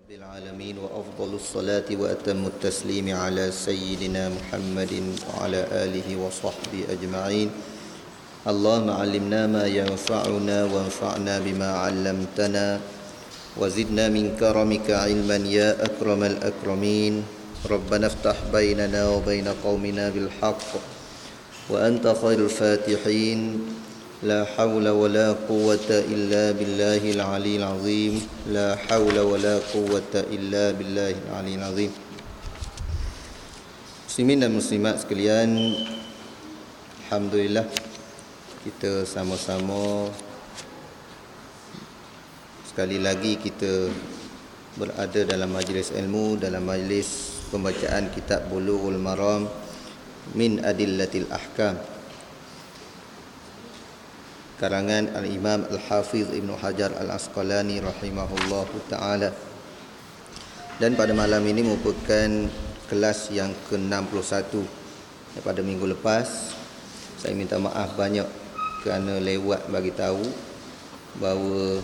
رب العالمين وأفضل الصلاة وأتم التسليم على سيدنا محمد وعلى آله وصحبه أجمعين. اللهم علمنا ما ينفعنا وانفعنا بما علمتنا وزدنا من كرمك علما يا أكرم الأكرمين. ربنا افتح بيننا وبين قومنا بالحق وأنت خير الفاتحين. لا حول ولا قوة إلا بالله العلي العظيم. لا حول ولا قوة إلا بالله العلي العظيم. Muslimin dan muslimat sekalian, alhamdulillah kita sama-sama sekali lagi kita berada dalam majlis ilmu, dalam majlis pembacaan kitab Bulughul Maram min Adillatil Ahkam karangan Al-Imam Al-Hafiz Ibn Hajar Al-Asqalani rahimahullahu ta'ala. Dan pada malam ini merupakan kelas yang ke-61 daripada minggu lepas. Saya minta maaf banyak kerana lewat bagi tahu bahawa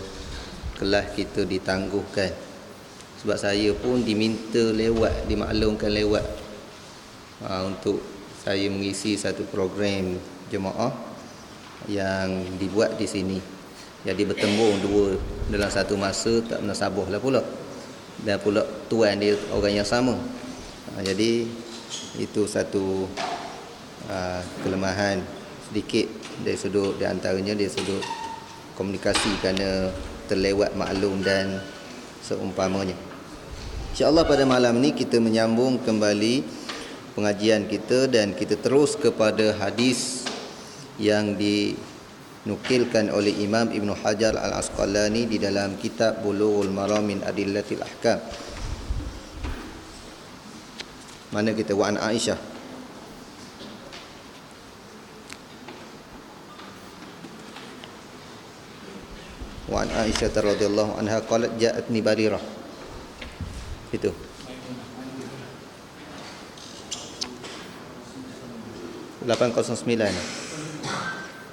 kelas kita ditangguhkan. Sebab saya pun diminta lewat, dimaklumkan lewat untuk saya mengisi satu program jemaah yang dibuat di sini. Jadi bertembung dua dalam satu masa tak menasabah lah pula. Dan pula tuan dia orang yang sama. Jadi itu satu kelemahan sedikit dari sudut, di antaranya dari sudut komunikasi kerana terlewat maklum dan seumpamanya. InsyaAllah pada malam ni kita menyambung kembali pengajian kita dan kita terus kepada hadis yang dinukilkan oleh Imam Ibn Hajar Al-Asqalani di dalam kitab Bulughul Maram min Adillatil Ahkam. Mana kita wa an Aisyah. Wa an Aisyah radhiyallahu anha qalat ja'atni Barirah. Itu.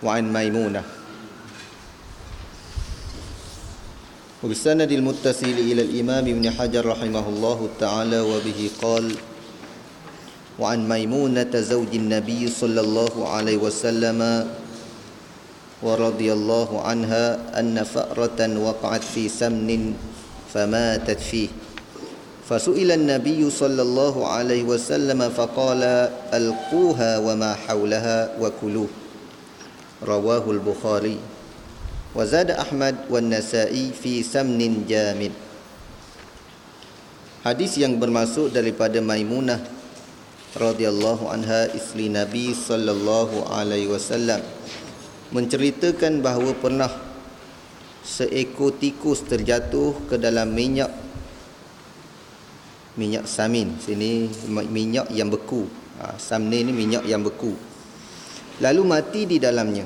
وعن ميمونة وبالسند المتصل إلى الإمام ابن حجر رحمه الله تعالى وبه قال وعن ميمونة زوج النبي صلى الله عليه وسلم ورضي الله عنها أن فأرة وقعت في سمن فماتت فيه فسئل النبي صلى الله عليه وسلم فقال ألقوها وما حولها وكلوه. رواه البخاري وزاد أحمد والنسائي في سمن جامد. Hadis yang bermaksud daripada Maimunah radhiyallahu anha, isteri Nabi sallallahu alaihi wasallam, menceritakan bahawa pernah seekor tikus terjatuh ke dalam minyak samin. Sini minyak yang beku. Samin ni minyak yang beku. Lalu mati di dalamnya.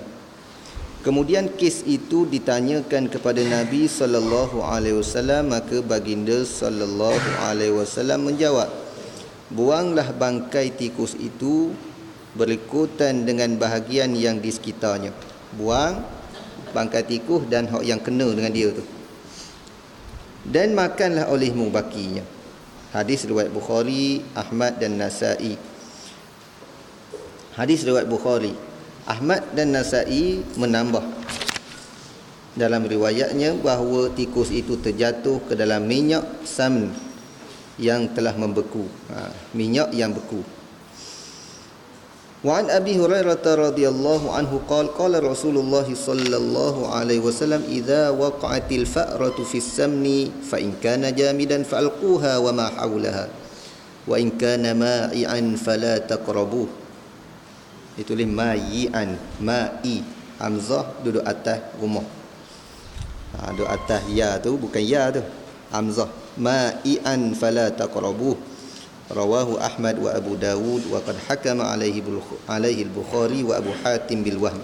Kemudian kes itu ditanyakan kepada Nabi sallallahu alaihi wasallam, maka baginda sallallahu alaihi wasallam menjawab, buanglah bangkai tikus itu berikutan dengan bahagian yang di sekitarnya. Buang bangkai tikus dan hak yang kena dengan dia tu. Dan makanlah olehmu bakinya. Hadis riwayat Bukhari, Ahmad dan Nasa'i. Hadis riwayat Bukhari, Ahmad dan Nasa'i menambah dalam riwayatnya bahawa tikus itu terjatuh ke dalam minyak samin yang telah membeku. Minyak yang beku. Wa an Abi Hurairah radhiyallahu anhu qala Rasulullah sallallahu alaihi wasallam idza waqa'atil fa'ratu fis samni fa in kana jamidan fa'alquha wa ma hawlaha wa in kana ma'ian fala taqrabuh. Ditulis ma'ian, ma'i, hamzah duduk atas rumah. Duduk atas ya tu, bukan ya tu, hamzah. Ma'ian fala taqrabuh. Rawahu Ahmad wa Abu Dawud wa qad hakama alaihi al-Bukhari wa Abu Hatim bil wahm.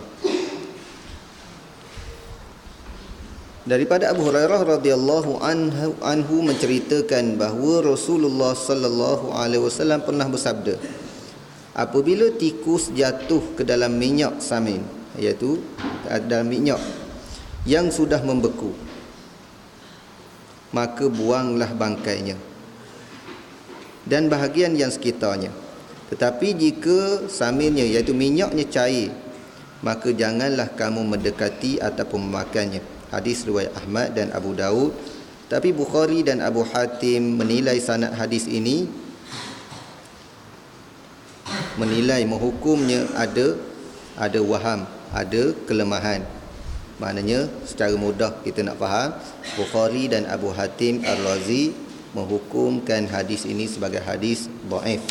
Daripada Abu Hurairah radhiyallahu anhu menceritakan bahawa Rasulullah sallallahu alaihi wasallam pernah bersabda, apabila tikus jatuh ke dalam minyak samin, iaitu dalam minyak yang sudah membeku, maka buanglah bangkainya dan bahagian yang sekitarnya. Tetapi jika samilnya, iaitu minyaknya cair, maka janganlah kamu mendekati ataupun memakannya. Hadis riwayat Ahmad dan Abu Daud. Tapi Bukhari dan Abu Hatim menilai sanad hadis ini, menilai menghukumnya ada waham, ada kelemahan. Maknanya secara mudah kita nak faham, Bukhari dan Abu Hatim Ar-Razi menghukumkan hadis ini sebagai hadis dhaif.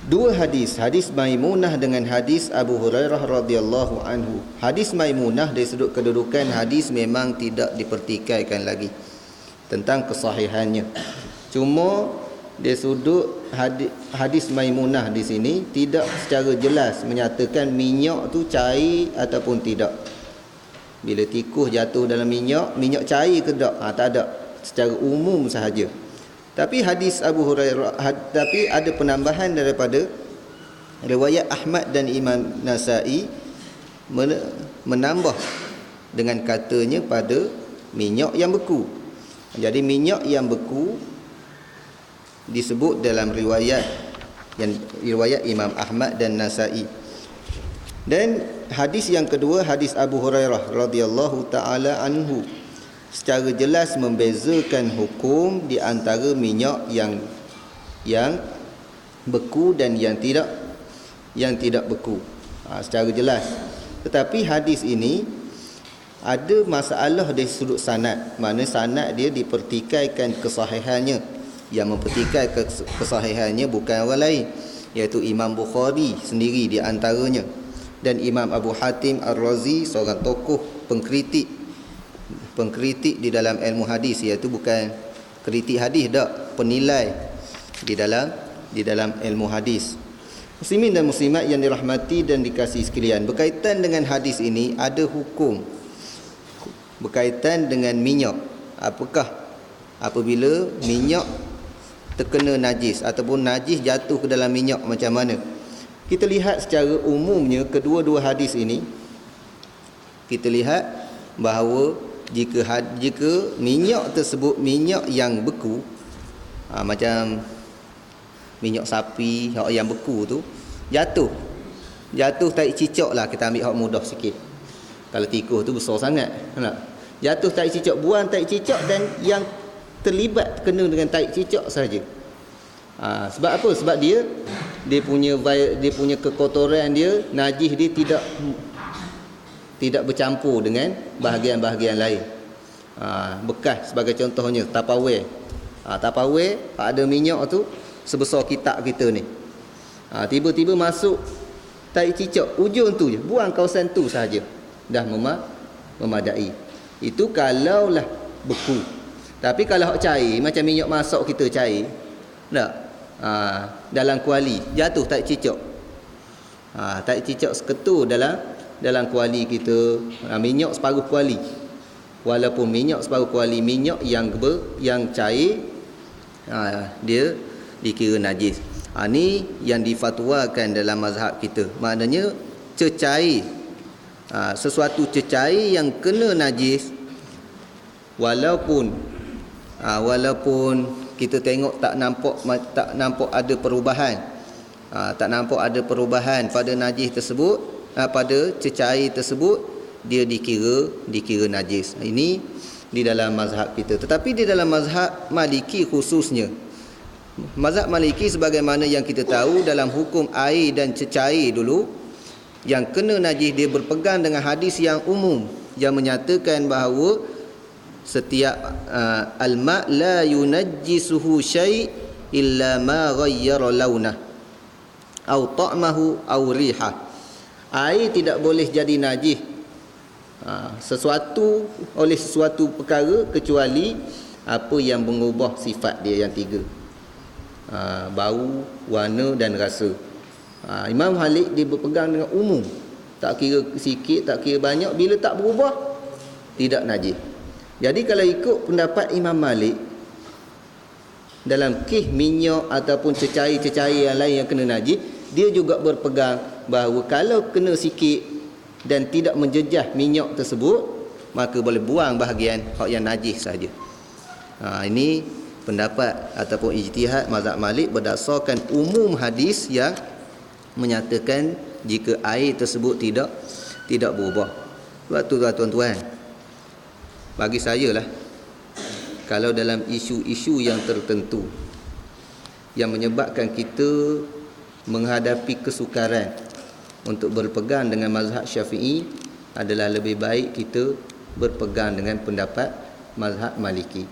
Dua hadis, hadis Maimunah dengan hadis Abu Hurairah radhiyallahu anhu. Hadis Maimunah dari sudut kedudukan hadis memang tidak dipertikaikan lagi tentang kesahihannya. Cuma dari sudut hadis Maimunah di sini tidak secara jelas menyatakan minyak tu cair ataupun tidak. Bila tikus jatuh dalam minyak cair ke tak? Tak ada, secara umum sahaja. Tapi hadis Abu Hurairah, tapi ada penambahan daripada riwayat Ahmad dan Imam Nasa'i menambah dengan katanya pada minyak yang beku. Jadi minyak yang beku disebut dalam riwayat Imam Ahmad dan Nasa'i. Dan hadis yang kedua, hadis Abu Hurairah radhiyallahu taala anhu, secara jelas membezakan hukum di antara minyak yang beku dan yang tidak beku. Secara jelas. Tetapi hadis ini ada masalah dari sudut sanad. Mana sanad dia dipertikaikan kesahihannya. Yang mempertikai kesahihannya bukan orang lain, iaitu Imam Bukhari sendiri di antaranya, dan Imam Abu Hatim Ar-Razi, seorang tokoh pengkritik di dalam ilmu hadis, iaitu bukan kritik hadis dak, penilai di dalam ilmu hadis. Muslimin dan muslimat yang dirahmati dan dikasihi sekalian, berkaitan dengan hadis ini ada hukum berkaitan dengan minyak. Apakah apabila minyak terkena najis ataupun najis jatuh ke dalam minyak, macam mana? Kita lihat secara umumnya kedua-dua hadis ini, kita lihat bahawa jika minyak tersebut minyak yang beku, macam minyak sapi yang beku tu, jatuh tarik cicak lah, kita ambil hak mudah sikit. Kalau tikus tu besar sangat, nak jatuh tarik cicak, buang tarik cicak, dan yang terlibat kena dengan tarik cicak saja. Sebab apa? Sebab dia punya kekotoran dia, najis dia tidak bercampur dengan bahagian-bahagian lain. Bekas sebagai contohnya Tupperware. Tupperware ada minyak tu sebesar kitab kita ni. Tiba-tiba masuk tarik cicak, ujung tu je, buang kawasan tu saja, dah memadai. Itu kalaulah beku. Tapi kalau hak cair, macam minyak masak kita cair, tak? Dalam kuali jatuh tarik cicak. Tarik cicak seketul dalam kuali kita, minyak separuh kuali. Walaupun minyak separuh kuali, minyak yang cair, dia dikira najis. Ni yang difatwakan dalam mazhab kita. Maknanya cecair, sesuatu cecair yang kena najis, walaupun kita tengok tak nampak ada perubahan, pada najis tersebut, pada cecair tersebut, dia dikira najis. Ini di dalam mazhab kita. Tetapi di dalam mazhab Maliki khususnya, mazhab Maliki sebagaimana yang kita tahu dalam hukum air dan cecair dulu, yang kena najis dia berpegang dengan hadis yang umum yang menyatakan bahawa setiap al-ma' la yunajjisuhu syai' illa ma ghayyara lawnah au ta'mahu au rihah. Air tidak boleh jadi najis oleh sesuatu perkara kecuali apa yang mengubah sifat dia yang tiga, bau, warna dan rasa. Imam Malik dia berpegang dengan umum, tak kira sikit, tak kira banyak, bila tak berubah tidak najis. Jadi kalau ikut pendapat Imam Malik, dalam kih minyak ataupun cecair-cecair yang lain yang kena najis, dia juga berpegang bahawa kalau kena sikit dan tidak menjejah minyak tersebut, maka boleh buang bahagian hak yang najis saja. Ini pendapat ataupun ijtihad mazhab Malik berdasarkan umum hadis yang menyatakan jika air tersebut tidak berubah. Sebab tu tuan-tuan, bagi saya lah, kalau dalam isu-isu yang tertentu yang menyebabkan kita menghadapi kesukaran untuk berpegang dengan mazhab Syafi'i, adalah lebih baik kita berpegang dengan pendapat mazhab Maliki.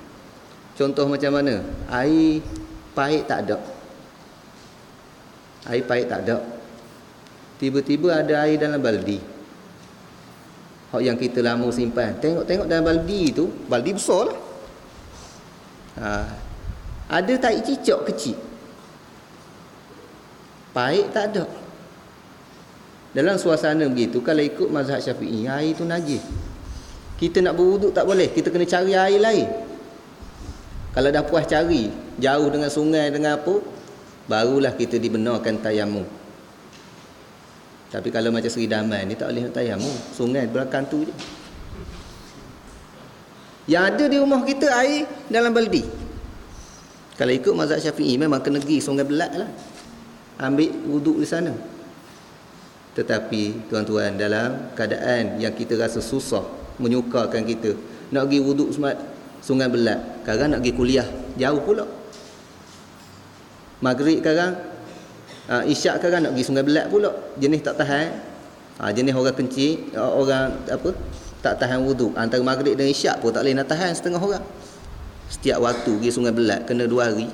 Contoh macam mana? Air pahit tak ada. Air pahit tak ada. Tiba-tiba ada air dalam baldi. Hak yang kita lama simpan. Tengok dalam baldi tu, baldi besar lah. Ada tai cicak kecil. Pahit tak ada. Dalam suasana begitu, kalau ikut mazhab Syafi'i, air tu najis. Kita nak berwuduk tak boleh, kita kena cari air lain. Kalau dah puas cari, jauh dengan sungai dengan apa, barulah kita dibenarkan tayamum. Tapi kalau macam Seri Daman ni tak boleh nak tayamum, sungai belakang tu je. Yang ada di rumah kita air dalam baldi. Kalau ikut mazhab Syafi'i, memang kena pergi Sungai Belak lah, ambil wuduk di sana. Tetapi tuan-tuan, dalam keadaan yang kita rasa susah, menyukarkan kita, nak pergi wuduk Sungai Belak, sekarang nak pergi kuliah, jauh pula. Maghrib sekarang, isyak sekarang nak pergi Sungai Belak pula, jenis tak tahan. Jenis orang kencing, orang apa, tak tahan wuduk. Antara maghrib dan isyak pun tak boleh nak tahan setengah orang. Setiap waktu pergi Sungai Belak kena 2 hari.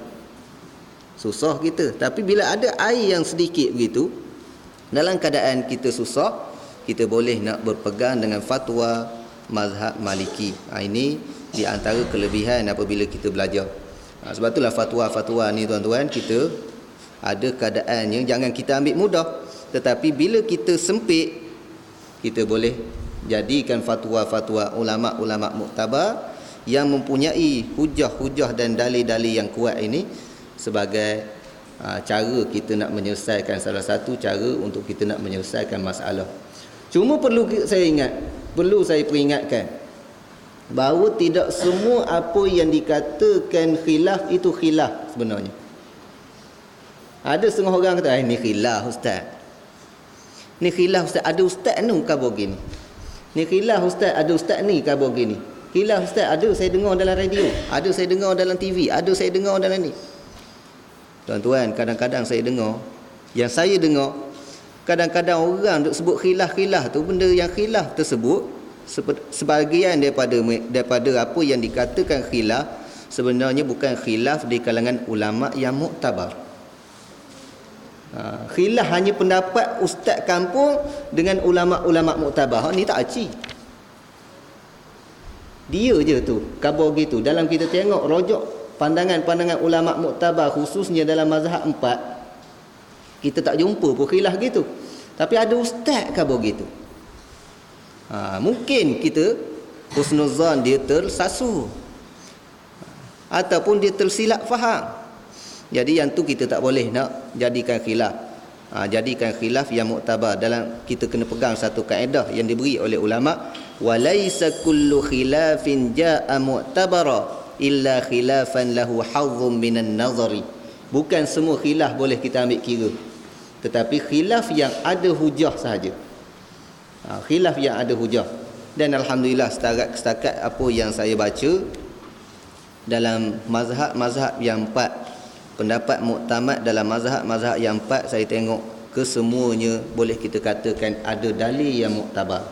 Susah kita. Tapi bila ada air yang sedikit begitu, dalam keadaan kita susah, kita boleh nak berpegang dengan fatwa mazhab Maliki. Ini di antara kelebihan apabila kita belajar. Sebab itulah fatwa-fatwa ni tuan-tuan, kita ada keadaannya, jangan kita ambil mudah. Tetapi bila kita sempit, kita boleh jadikan fatwa-fatwa ulama'-ulama' muktabar yang mempunyai hujah-hujah dan dalil-dalil yang kuat ini sebagai cara kita nak menyelesaikan, salah satu cara untuk kita nak menyelesaikan masalah. Cuma perlu saya peringatkan bahawa tidak semua apa yang dikatakan khilaf itu khilaf sebenarnya. Ada setengah orang kata, ni khilaf ustaz. Ni khilaf ustaz, ada ustaz ni khabar gini. Ni khilaf ustaz, ada ustaz ni khabar gini. Khilaf ustaz, ada saya dengar dalam radio, ada saya dengar dalam TV, ada saya dengar dalam ni. Tuan-tuan, kadang-kadang saya dengar, yang saya dengar, kadang-kadang orang duk sebut khilaf-khilaf tu, benda yang khilaf tersebut, sebahagian daripada apa yang dikatakan khilaf sebenarnya bukan khilaf di kalangan ulama yang muktabar. Khilaf hanya pendapat ustaz kampung dengan ulama-ulama muktabar. Ni tak aci. Dia je tu khabar gitu. Dalam kita tengok rojok pandangan-pandangan ulama muktabar, khususnya dalam mazhab 4, kita tak jumpa pun khilaf gitu. Tapi ada ustaz khabar gitu. Mungkin kita husnuzan dia tersasu, ataupun dia tersilap faham. Jadi yang tu kita tak boleh nak jadikan khilaf. Jadikan khilaf yang muktabar. Dalam kita kena pegang satu kaedah yang diberi oleh ulama, walaisa kullu khilafin jaa mu'tabara illa khilafan lahu hazzun minan nazari. Bukan semua khilaf boleh kita ambil kira, tetapi khilaf yang ada hujah sahaja. Khilaf yang ada hujah. Dan alhamdulillah setakat apa yang saya baca dalam mazhab-mazhab yang 4, pendapat muktamad dalam mazhab-mazhab yang 4, saya tengok kesemuanya boleh kita katakan ada dalil yang muktabar.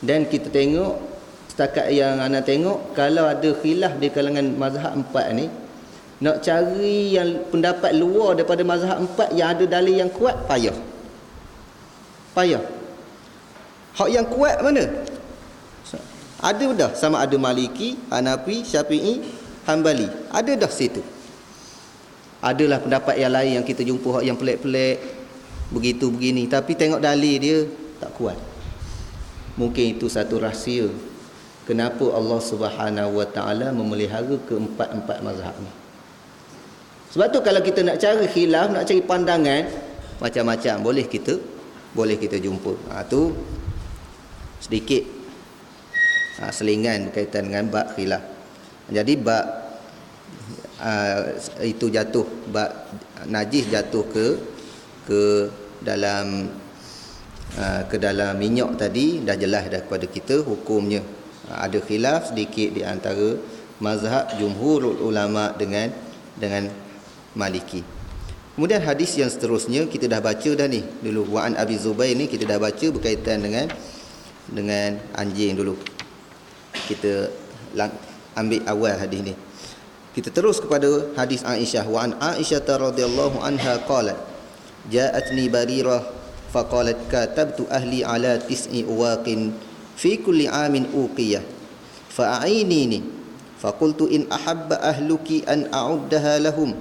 Dan kita tengok, setakat yang ana tengok, kalau ada khilaf di kalangan mazhab 4 ni, nak cari yang pendapat luar daripada mazhab 4 yang ada dalil yang kuat, payah. Hak yang kuat mana? Ada dah, sama ada Maliki, Hanafi, Syafi'i, Hanbali. Ada dah situ. Adalah pendapat yang lain yang kita jumpa, hak yang pelik-pelik, begitu begini, tapi tengok dalil dia tak kuat. Mungkin itu satu rahsia kenapa Allah Subhanahu Wa Taala memelihara keempat-empat mazhab ni. Sebab tu kalau kita nak cari khilaf, nak cari pandangan, macam-macam boleh kita jumpa. Tu sedikit selingan berkaitan dengan bab khilaf. Jadi bab itu jatuh, bab najis jatuh ke dalam minyak tadi, dah jelas dah kepada kita hukumnya. Ada khilaf sedikit di antara mazhab jumhurul ulama dengan Maliki. Kemudian hadis yang seterusnya kita dah baca dah ni dulu. Wa'an Abi Zubair ni kita dah baca berkaitan dengan anjing dulu. Kita ambil awal hadis ni. Kita terus kepada hadis Aisyah. Wa'an Aisyah radhiyallahu anha qalat ja'atni Barirah faqalat katabtu ahli ala tis'i uwaqin fi kulli amin uqiyah fa'ainini faqultu in ahabba ahluki an a'uddaha lahum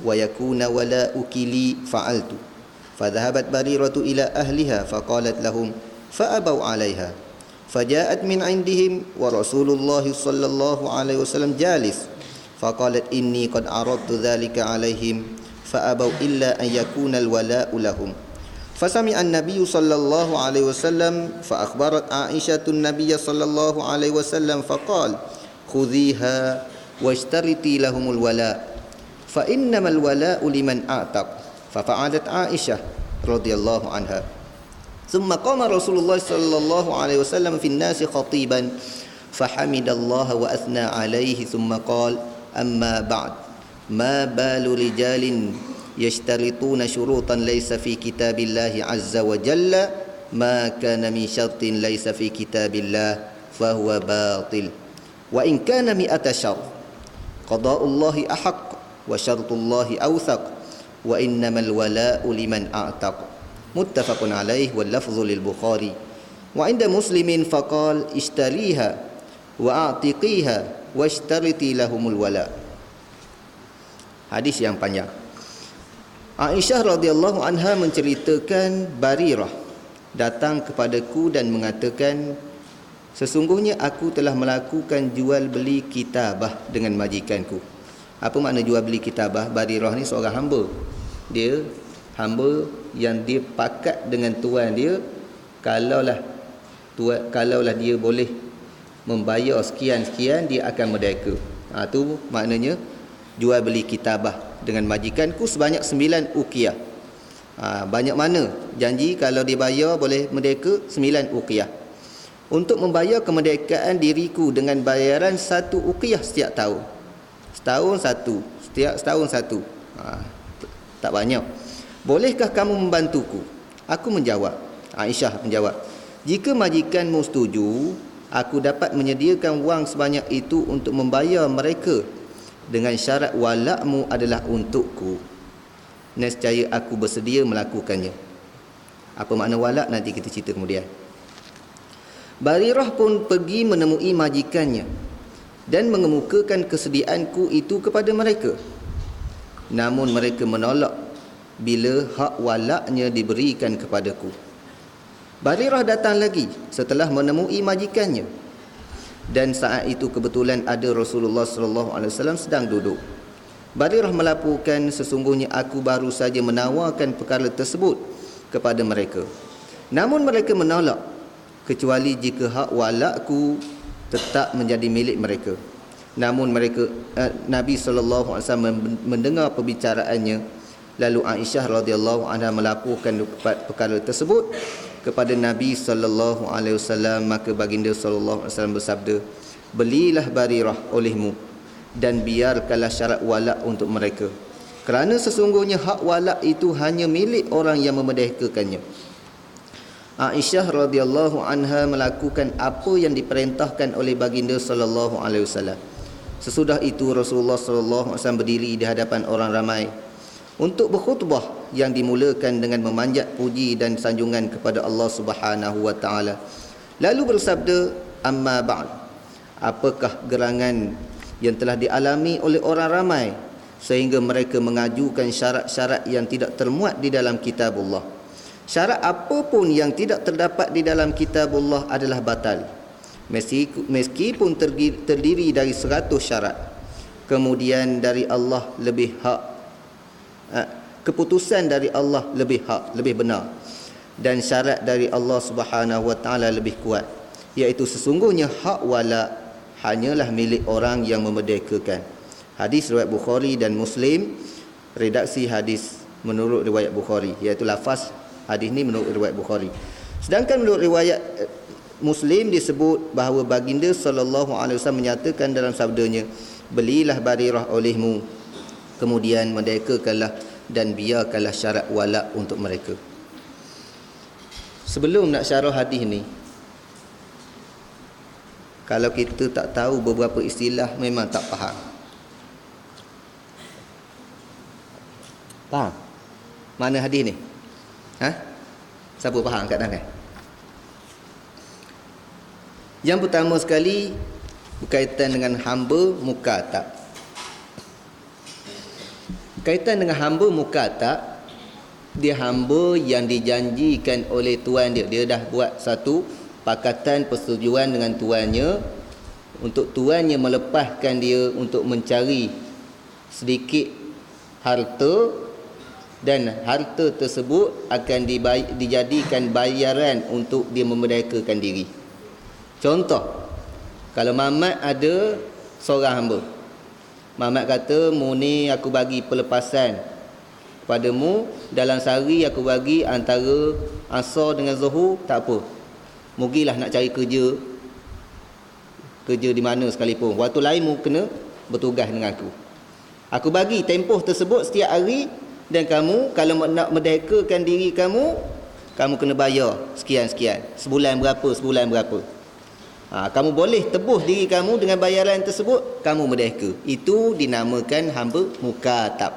wa yakuna wala'uki li fa'altu fadhahabat Bariratu ila ahliha faqalat lahum fa'abaw 'alayha faja'at min 'indihim wa Rasulullah sallallahu alaihi wasallam jalis faqalat inni qad aradtu dhalika 'alaihim fa'abaw illa an yakuna al-wala'u lahum fasami'a an-nabiy sallallahu alaihi wasallam fa akhbarat Aisyah an-nabiy sallallahu alaihi wasallam faqala khudhiha washtariti lahumul wala' fa innamal wala'u liman a'taq fa fa'alat Aisyah radhiyallahu anha thumma qama Rasulullah sallallahu alaihi wasallam fi an-nas khatiban fa hamidallaha wa athna alaihi thumma qala amma ba'd ma balu rijalin yashtarituna syurutan laysa fi kitabillahi azza wa jalla ma kana min syartin laysa fi kitabillah fa huwa batil wa in kana mi'ata syart qada'ullahi ahaq wa syartullahi awthaq wa innamal wala'u liman a'taq muttafaqun alaih wal lafdhu lil Bukhari wa inda Muslimin faqal ishtariha wa a'tiqiha washtariti lahumul wala'. Hadis yang panjang. Aisyah radhiyallahu anha menceritakan Barirah datang kepadaku dan mengatakan sesungguhnya aku telah melakukan jual beli kitabah dengan majikanku. Apa makna jual beli kitabah? Barirah ni seorang hamba. Dia hamba yang dia pakat dengan tuan dia, kalaulah dia boleh membayar sekian-sekian dia akan merdeka. Tu maknanya jual beli kitabah dengan majikanku sebanyak 9 uqiyah. Banyak mana janji kalau dia bayar boleh merdeka 9 uqiyah. Untuk membayar kemerdekaan diriku dengan bayaran 1 uqiyah setiap tahun. Setahun satu. Tak banyak. Bolehkah kamu membantuku? Aku menjawab. Aisyah menjawab, jika majikanmu setuju, aku dapat menyediakan wang sebanyak itu untuk membayar mereka dengan syarat walakmu adalah untukku. Nescaya aku bersedia melakukannya. Apa makna walak nanti kita cerita kemudian. Barirah pun pergi menemui majikannya dan mengemukakan kesediaanku itu kepada mereka. Namun mereka menolak bila hak walaknya diberikan kepadaku. Barirah datang lagi setelah menemui majikannya. Dan saat itu kebetulan ada Rasulullah sallallahu alaihi wasallam sedang duduk. Barirah melaporkan sesungguhnya aku baru saja menawarkan perkara tersebut kepada mereka. Namun mereka menolak kecuali jika hak walakku tetap menjadi milik mereka. Namun Nabi sallallahu alaihi wasallam mendengar perbicaraannya, lalu Aisyah radhiyallahu anha melaporkan perkara tersebut kepada Nabi sallallahu alaihi wasallam. Maka baginda sallallahu alaihi wasallam bersabda, belilah Barirah olehmu dan biarkanlah syarat walak untuk mereka, kerana sesungguhnya hak walak itu hanya milik orang yang memerdekakannya. Aisyah radhiyallahu anha melakukan apa yang diperintahkan oleh baginda sallallahu alaihi wasallam. Sesudah itu Rasulullah sallallahu alaihi wasallam berdiri di hadapan orang ramai untuk berkhutbah yang dimulakan dengan memanjat puji dan sanjungan kepada Allah Subhanahu wa taala. Lalu bersabda, amma ba'd, apakah gerangan yang telah dialami oleh orang ramai sehingga mereka mengajukan syarat-syarat yang tidak termuat di dalam kitabullah. Syarat apapun yang tidak terdapat di dalam kitabullah adalah batal, meskipun terdiri dari 100 syarat. Kemudian dari Allah lebih hak, keputusan dari Allah lebih hak, lebih benar, dan syarat dari Allah Subhanahu wa taala lebih kuat. iaitu sesungguhnya hak wala hanyalah milik orang yang memerdekakan. Hadis riwayat Bukhari dan Muslim, redaksi hadis menurut riwayat Bukhari, iaitu lafaz hadis ni menurut riwayat Bukhari. Sedangkan menurut riwayat Muslim disebut bahawa baginda sallallahu alaihi wasallam menyatakan dalam sabdanya, belilah Barirah olehmu, kemudian merdekakanlah dan biarkanlah syarat wala untuk mereka. Sebelum nak syarah hadis ni, kalau kita tak tahu beberapa istilah, memang tak faham. Faham mana hadis ni? Siapa faham kat tangan? Yang pertama sekali berkaitan dengan hamba mukatab. Kaitan dengan hamba mukatab, dia hamba yang dijanjikan oleh tuan dia. Dia dah buat satu pakatan persetujuan dengan tuannya untuk tuannya melepaskan dia untuk mencari sedikit harta, dan harta tersebut akan dijadikan bayaran untuk dia memerdekakan diri. Contoh, kalau Mamat ada seorang hamba, Mamat kata, mu ni aku bagi pelepasan padamu, dalam sehari aku bagi antara Asar dengan Zuhur, tak apa, mugilah nak cari kerja di mana sekalipun, waktu lain mu kena bertugas dengan aku bagi tempoh tersebut setiap hari, dan kamu kalau nak merdekakan diri kamu kena bayar sekian-sekian, sebulan berapa. Kamu boleh tebus diri kamu dengan bayaran tersebut, kamu merdeka. Itu dinamakan hamba mukatab.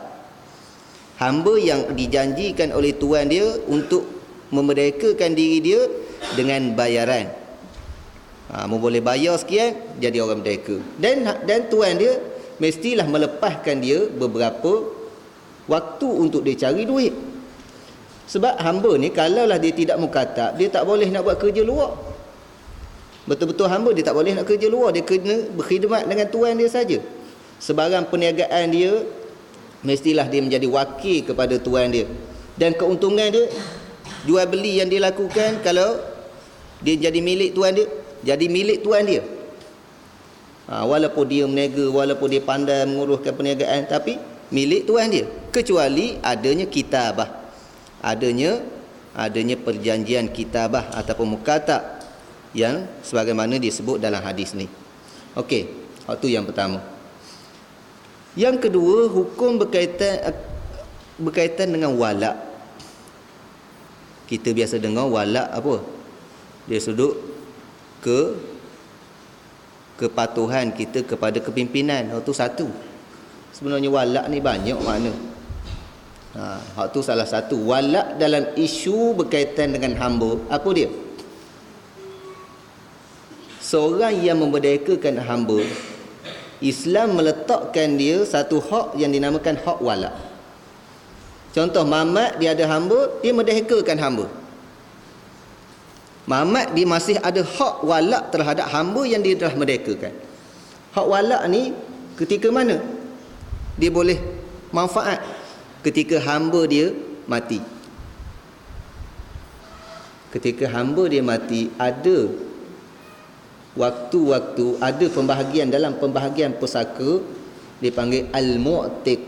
Hamba yang dijanjikan oleh tuan dia untuk memerdekakan diri dia dengan bayaran. Mu boleh bayar sekian, jadi orang merdeka. Dan tuan dia mestilah melepaskan dia beberapa waktu untuk dia cari duit. Sebab hamba ni kalaulah dia tidak mukatab, dia tak boleh nak buat kerja luar. Betul-betul hamba dia tak boleh nak kerja luar, dia kena berkhidmat dengan tuan dia saja. Sebarang perniagaan dia mestilah dia menjadi wakil kepada tuan dia. Dan keuntungan dia, jual beli yang dia lakukan, kalau dia jadi milik tuan dia, jadi milik tuan dia. Walaupun dia meniaga, walaupun dia pandai menguruskan perniagaan, tapi milik tuan dia, kecuali adanya kitabah, adanya perjanjian kitabah ataupun mukatab yang sebagaimana disebut dalam hadis ni. Okey, itu yang pertama. Yang kedua, hukum berkaitan dengan walak. Kita biasa dengar walak apa? Dia sudut kepatuhan kita kepada kepimpinan. Itu satu. Sebenarnya walak ni banyak makna. Hak tu salah satu. Walak dalam isu berkaitan dengan hamba, apa dia? Seorang yang memerdekakan hamba, Islam meletakkan dia satu hak yang dinamakan hak walak. Contoh, Mamat dia ada hamba, dia merdekakan hamba. Mamat dia masih ada hak walak terhadap hamba yang dia telah merdekakan. Hak walak ni ketika mana dia boleh manfaat? Ketika hamba dia mati. Ketika hamba dia mati, ada waktu-waktu, ada pembahagian dalam pembahagian pusaka dipanggil al-mu'tiq.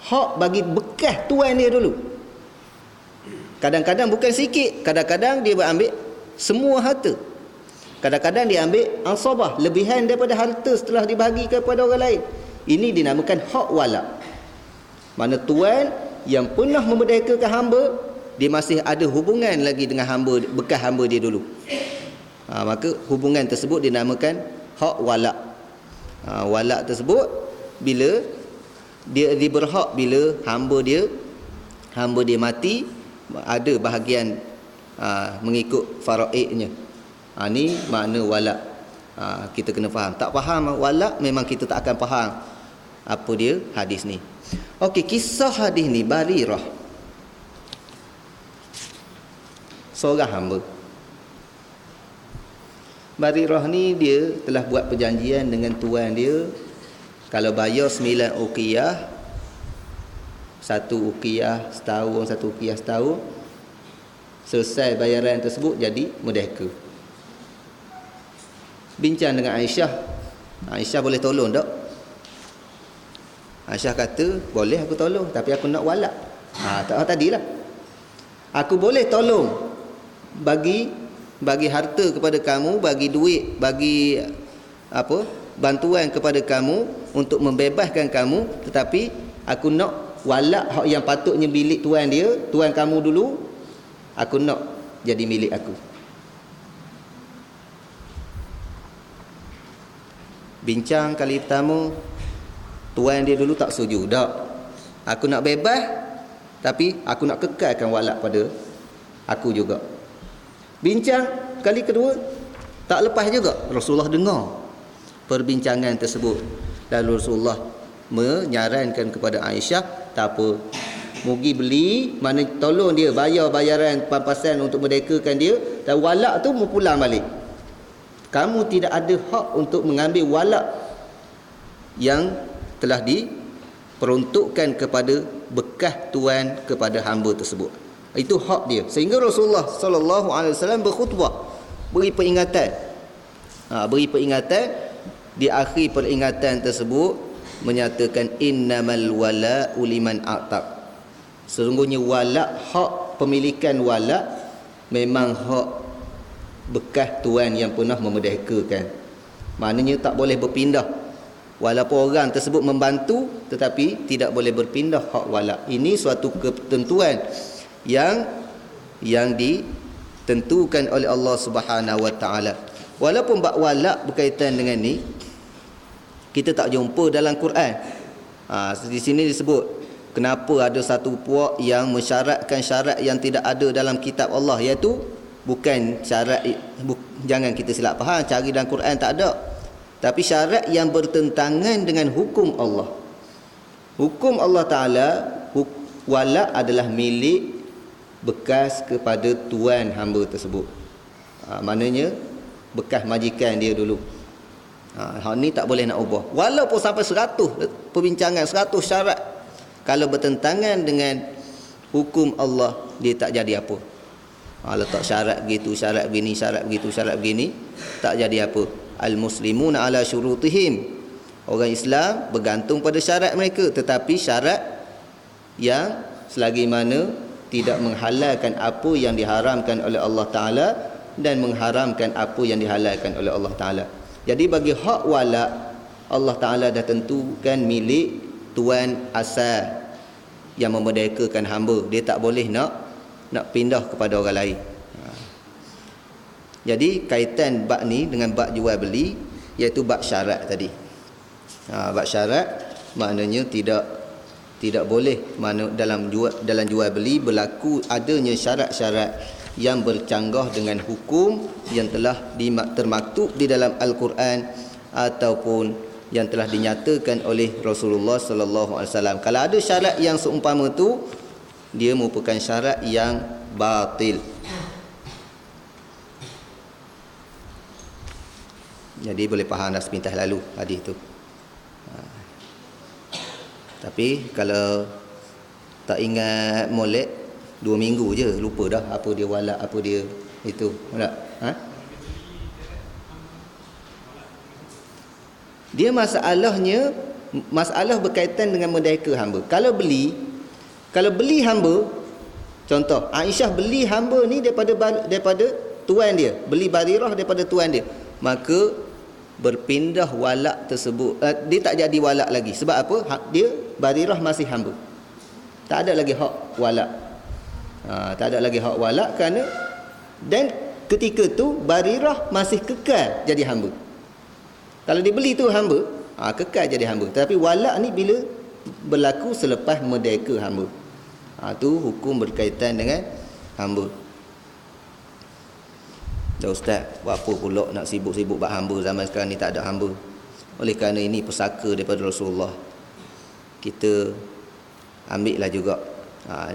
Hak bagi bekas tuan dia dulu. Kadang-kadang bukan sikit, kadang-kadang dia berambil semua harta. Kadang-kadang dia ambil ansabah, lebihan daripada harta setelah dibahagi kepada orang lain. Ini dinamakan hak walak. Mana tuan yang pernah memerdekakan hamba, dia masih ada hubungan lagi dengan hamba, bekas hamba dia dulu. Maka hubungan tersebut dinamakan hak walak. Walak tersebut bila dia berhak, bila hamba dia mati, ada bahagian mengikut faraidnya. Ni makna walak. Kita kena faham. Tak faham walak, memang kita tak akan faham apa dia hadis ni. Okey, kisah hadis ni, Barirah seorang hamba. Barirah ni dia telah buat perjanjian dengan tuan dia, kalau bayar 9 uqiyah, 1 uqiyah setahun, 1 uqiyah setahun, selesai bayaran tersebut jadi merdeka. bincang dengan Aisyah. Aisyah boleh tolong tak? Aisyah kata, boleh aku tolong, tapi aku nak walak. Tadilah. Aku boleh tolong bagi harta kepada kamu, bagi duit, bagi bantuan kepada kamu untuk membebaskan kamu, tetapi aku nak walak hak yang patutnya milik tuan dia, tuan kamu dulu, aku nak jadi milik aku. Bincang kali pertama, tuan dia dulu tak setuju. Tak, aku nak bebas, tapi aku nak kekalkan walak pada aku juga. Bincang kali kedua, tak lepas juga. Rasulullah dengar perbincangan tersebut. Lalu Rasulullah menyarankan kepada Aisyah, tak apa, mugi beli, mana tolong dia bayar bayaran pampasan untuk merdekakan dia, dan walak tu mau pulang balik. Kamu tidak ada hak untuk mengambil walak yang telah diperuntukkan kepada bekas tuan kepada hamba tersebut. Itu hak dia. Sehingga Rasulullah sallallahu alaihi wasallam berkhutbah, beri peringatan. Beri peringatan. Di akhir peringatan tersebut menyatakan innamal wala'u liman a'tab. Sesungguhnya walak, hak pemilikan walak memang hak bekas tuan yang pernah memerdekakan. Maknanya tak boleh berpindah. Walaupun orang tersebut membantu, tetapi tidak boleh berpindah hak walak. Ini suatu ketentuan yang ditentukan oleh Allah Subhanahu Wa Taala. Walaupun bab walak berkaitan dengan ni, kita tak jumpa dalam Quran. Di sini disebut kenapa ada satu puak yang mensyaratkan syarat yang tidak ada dalam kitab Allah, iaitu bukan syarat, jangan kita silap faham, cari dalam Quran tak ada, tapi syarat yang bertentangan dengan hukum Allah. Hukum Allah Ta'ala, walak adalah milik bekas kepada tuan hamba tersebut. Maknanya bekas majikan dia dulu. Hal ni tak boleh nak ubah. Walaupun sampai 100 perbincangan, 100 syarat, kalau bertentangan dengan hukum Allah, dia tak jadi apa. Letak syarat begitu, syarat begini, syarat begitu, syarat begini, tak jadi apa. Al-muslimuna ala syurutihim. Orang Islam bergantung pada syarat mereka, tetapi syarat yang selagi mana tidak menghalalkan apa yang diharamkan oleh Allah Ta'ala dan mengharamkan apa yang dihalalkan oleh Allah Ta'ala. Jadi bagi hak walak, Allah Ta'ala dah tentukan milik tuan asal yang memerdekakan hamba. Dia tak boleh nak pindah kepada orang lain. Jadi kaitan bab ni dengan bab jual beli, iaitu bab syarat tadi. Bab syarat maknanya tidak boleh dalam jual beli berlaku adanya syarat-syarat yang bercanggah dengan hukum yang telah termaktub di dalam Al-Quran ataupun yang telah dinyatakan oleh Rasulullah sallallahu alaihi wasallam. Kalau ada syarat yang seumpama tu, dia merupakan syarat yang batil. Jadi boleh faham dah sepintas lalu hadis tu. Tapi kalau tak ingat molek, 2 minggu je lupa dah apa dia walak, apa dia itu. Tak? Dia masalah berkaitan dengan merdeka hamba. Kalau beli hamba, contoh Aisyah beli hamba ni daripada tuan dia, beli Barirah daripada tuan dia, maka berpindah walak tersebut, dia tak jadi walak lagi. Sebab apa? Dia Barirah masih hamba, tak ada lagi hak walak. Tak ada lagi hak walak kerana, dan ketika tu Barirah masih kekal jadi hamba. Kalau dibeli tu hamba, kekal jadi hamba. Tapi walak ni bila berlaku selepas merdeka hamba. Tu hukum berkaitan dengan hamba. Dah ustaz, buat apa pula nak sibuk-sibuk bab hamba, zaman sekarang ni tak ada hamba. Oleh kerana ini pesaka daripada Rasulullah, kita ambillah juga.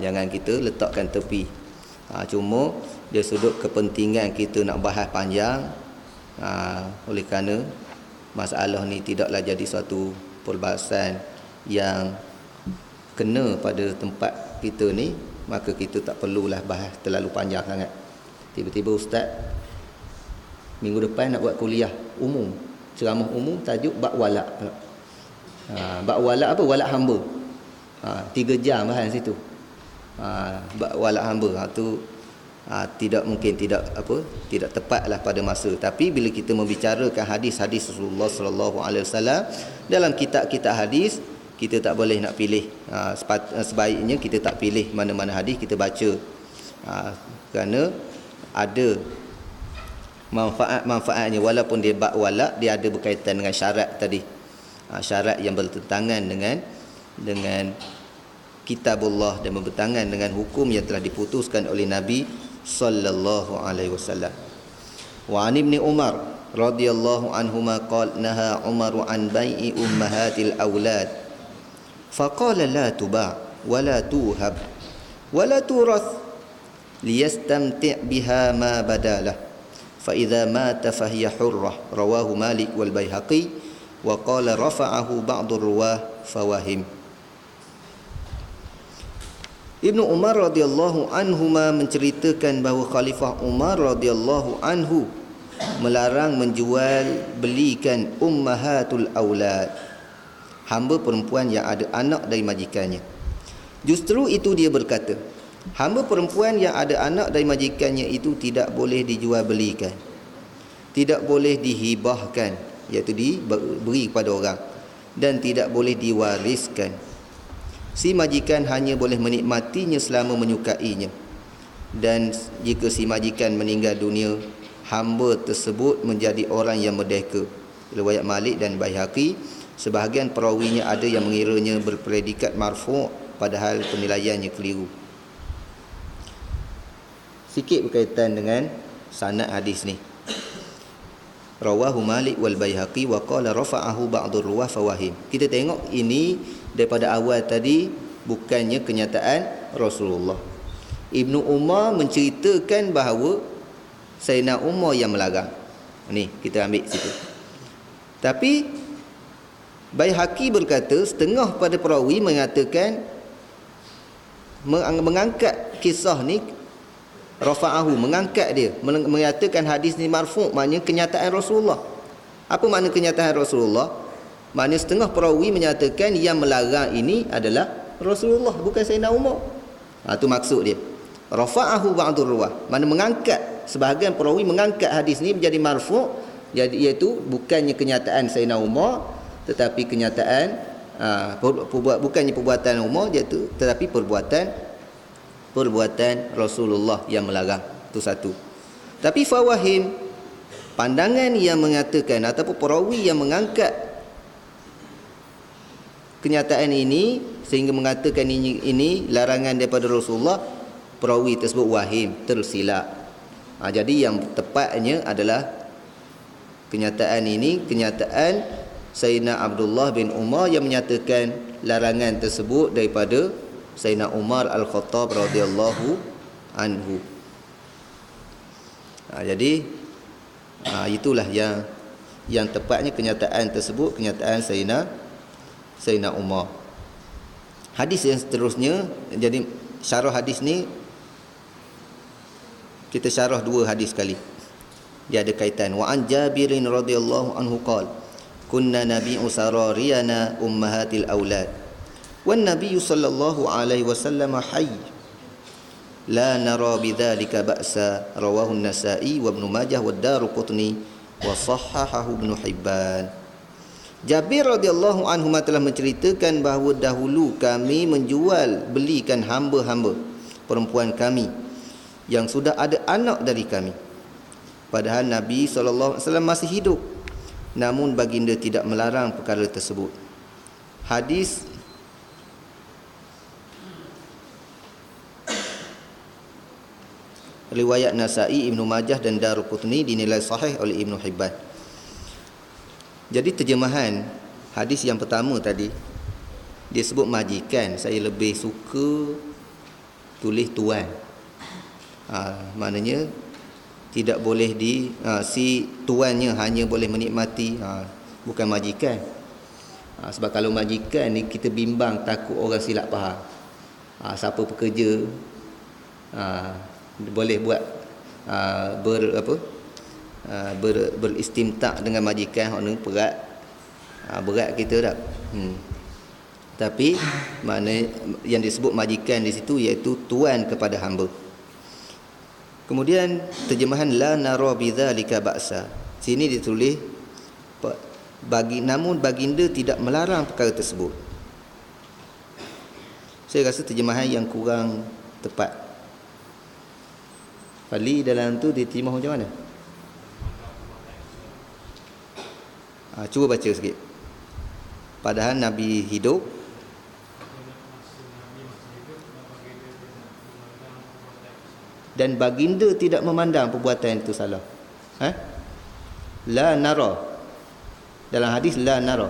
Jangan kita letakkan tepi. Cuma dari sudut kepentingan kita nak bahas panjang, oleh kerana masalah ni tidaklah jadi suatu perbahasan yang kena pada tempat kita ni, maka kita tak perlulah bahas terlalu panjang sangat. Tiba-tiba ustaz minggu depan nak buat kuliah, umum. Ceramah umum tajuk bab walak. Bab walak apa? Walak hamba. 3 jam bahan situ. Bab walak hamba. Tu tidak mungkin tidak tepatlah pada masa. Tapi bila kita membicarakan hadis-hadis Rasulullah sallallahu alaihi wasallam dalam kitab-kitab hadis, kita tak boleh nak pilih. Sebaiknya kita tak pilih mana-mana hadis kita baca. Kerana ada manfaatnya, walaupun dia bab walak, dia ada berkaitan dengan syarat tadi. Syarat yang bertentangan dengan kitabullah dan bertentangan dengan hukum yang telah diputuskan oleh Nabi sallallahu alaihi wasallam. Wa an Ibni Umar radhiyallahu anhuma qala naha Umar an bai'i ummahatil aulad faqala la tuba' wa la tuhab wa la turath liyastamti' biha ma badalah fa idza mata fahiya hurrah. Rawahu Malik wal Baihaqi wa qala rafa'ahu ba'd ar-ruwah fawahim. Ibnu Umar radhiyallahu anhuma menceritakan bahawa Khalifah Umar radhiyallahu anhu melarang menjual belikan ummahatul aulad, hamba perempuan yang ada anak dari majikannya. Justru itu dia berkata, hamba perempuan yang ada anak dari majikannya itu tidak boleh dijual belikan, tidak boleh dihibahkan, iaitu diberi kepada orang, dan tidak boleh diwariskan. Si majikan hanya boleh menikmatinya selama menyukainya. Dan jika si majikan meninggal dunia, hamba tersebut menjadi orang yang merdeka. Riwayat Malik dan Baihaqi. Sebahagian perawinya ada yang mengiranya berpredikat marfu', padahal penilaiannya keliru. Sikit berkaitan dengan sanad hadis ni. Rawahu Malik wal Baihaqi wa qala rafa'ahu ba'd ar-ruwah fawahim. Kita tengok ini daripada awal tadi bukannya kenyataan Rasulullah. Ibnu Umar menceritakan bahawa Sayyidina Umar yang melarang. Ni kita ambil situ. Tapi Baihaqi berkata, setengah pada perawi mengatakan mengangkat kisah ni, rafa'ahu, mengangkat dia, mengatakan hadis ni marfu', maknanya kenyataan Rasulullah. Apa makna kenyataan Rasulullah? Maknanya setengah perawi menyatakan yang melarang ini adalah Rasulullah, bukan Sayyidina Umar. Itu maksud dia. Rafa'ahu ba'dur ruwah, makna mengangkat. Sebahagian perawi mengangkat hadis ni menjadi marfu', iaitu bukannya kenyataan Sayyidina Umar, tetapi kenyataan bukannya perbuatan Umar, iaitu tetapi perbuatan Rasulullah yang melarang. Itu satu. Tapi fawahim, pandangan yang mengatakan ataupun perawi yang mengangkat kenyataan ini sehingga mengatakan ini larangan daripada Rasulullah, perawi tersebut wahim, tersilap. Jadi yang tepatnya adalah kenyataan ini, kenyataan Sayyidina Abdullah bin Umar yang menyatakan larangan tersebut daripada Sayyidina Umar Al-Khattab radhiyallahu anhu. Jadi itulah yang tepatnya kenyataan tersebut, kenyataan Sayyidina Umar. Hadis yang seterusnya, jadi syarah hadis ni kita syarah 2 hadis sekali. Dia ada kaitan. Wa an Jabirin radhiyallahu anhu qala kunna nabi'u sarariyana ummahatil aulad wan nabiyyu sallallahu alaihi wasallam hayy la nara bidzalika ba'sa. Rawahu an-Nasa'i wa Ibnu Majah wa Ad-Daruqutni wa sahhahahu Ibnu Hibban. Jabir radhiyallahu anhu telah menceritakan bahawa dahulu kami menjual belikan hamba-hamba perempuan kami yang sudah ada anak dari kami, padahal Nabi SAW masih hidup, namun baginda tidak melarang perkara tersebut. Hadis riwayat Nasa'i, Ibnu Majah dan Daruqutni dinilai sahih oleh Ibnu Hibban. Jadi terjemahan hadis yang pertama tadi, dia sebut majikan, saya lebih suka tulis tuan. Maknanya tidak boleh si tuannya hanya boleh menikmati, bukan majikan. Sebab kalau majikan ni kita bimbang, takut orang silap faham. Siapa pekerja boleh buat beristimtak dengan majikan hak ni berat. Berat kita tak. Tapi makna yang disebut majikan di situ iaitu tuan kepada hamba. Kemudian terjemahan la nara bidzalika ba'sa. Sini ditulis namun baginda tidak melarang perkara tersebut. Saya rasa terjemahan yang kurang tepat. Fali dalam tu diterjemah macam mana? Cuba baca sikit. Padahal Nabi hidup dan baginda tidak memandang perbuatan itu salah. La nara. Dalam hadis la nara.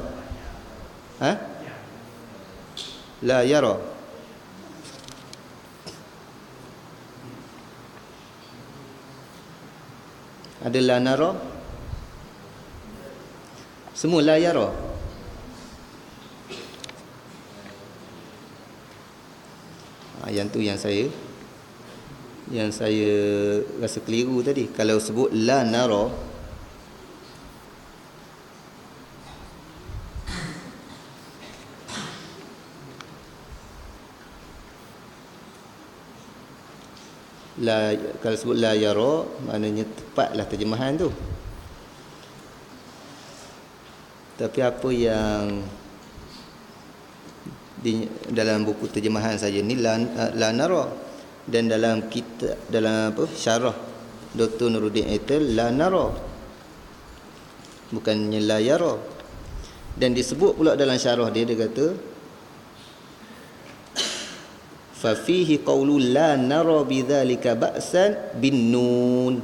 La yara. Ada la nara. Semua la yara. Yang tu yang saya rasa keliru tadi. Kalau sebut la nara, kalau sebut la yara, maknanya tepatlah terjemahan tu. Tapi apa yang dalam buku terjemahan saja ni la nara, dan dalam kitab, dalam syarah Dr. Nuruddin Aitel, la nara, bukannya la yara. Dan disebut pula dalam syarah dia kata fa fihi qawlu la nara bidzalika ba'san bin nun,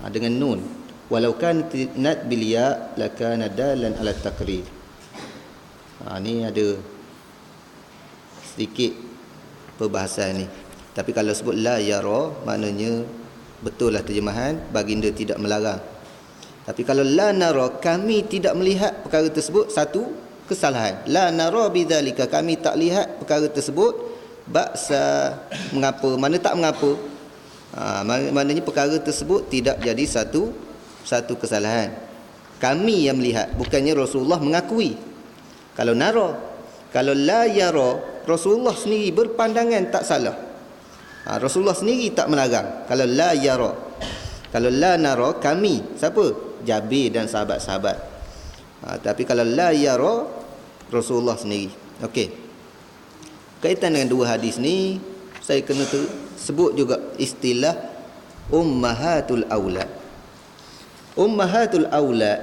dengan nun, walau kan nat bil ya lakana dalan ala taqrir. Ni ada sedikit perbahasan ni. Tapi kalau sebut la yara, maknanya betul lah terjemahan, baginda tidak melarang. Tapi kalau la nara, kami tidak melihat perkara tersebut, satu kesalahan. La nara bidzalika, kami tak lihat perkara tersebut, ba'sa, mengapa, mana tak mengapa. Maknanya perkara tersebut tidak jadi satu kesalahan. Kami yang melihat, bukannya Rasulullah mengakui. Kalau nara, kalau la yara, Rasulullah sendiri berpandangan tak salah. Rasulullah sendiri tak melarang. Kalau la yara, kalau la nara, kami, siapa? Jabir dan sahabat-sahabat. Tapi kalau la yara, Rasulullah sendiri. Okey. Kaitan dengan dua hadis ni, saya kena sebut juga istilah ummahatul aulad. Ummahatul aulad,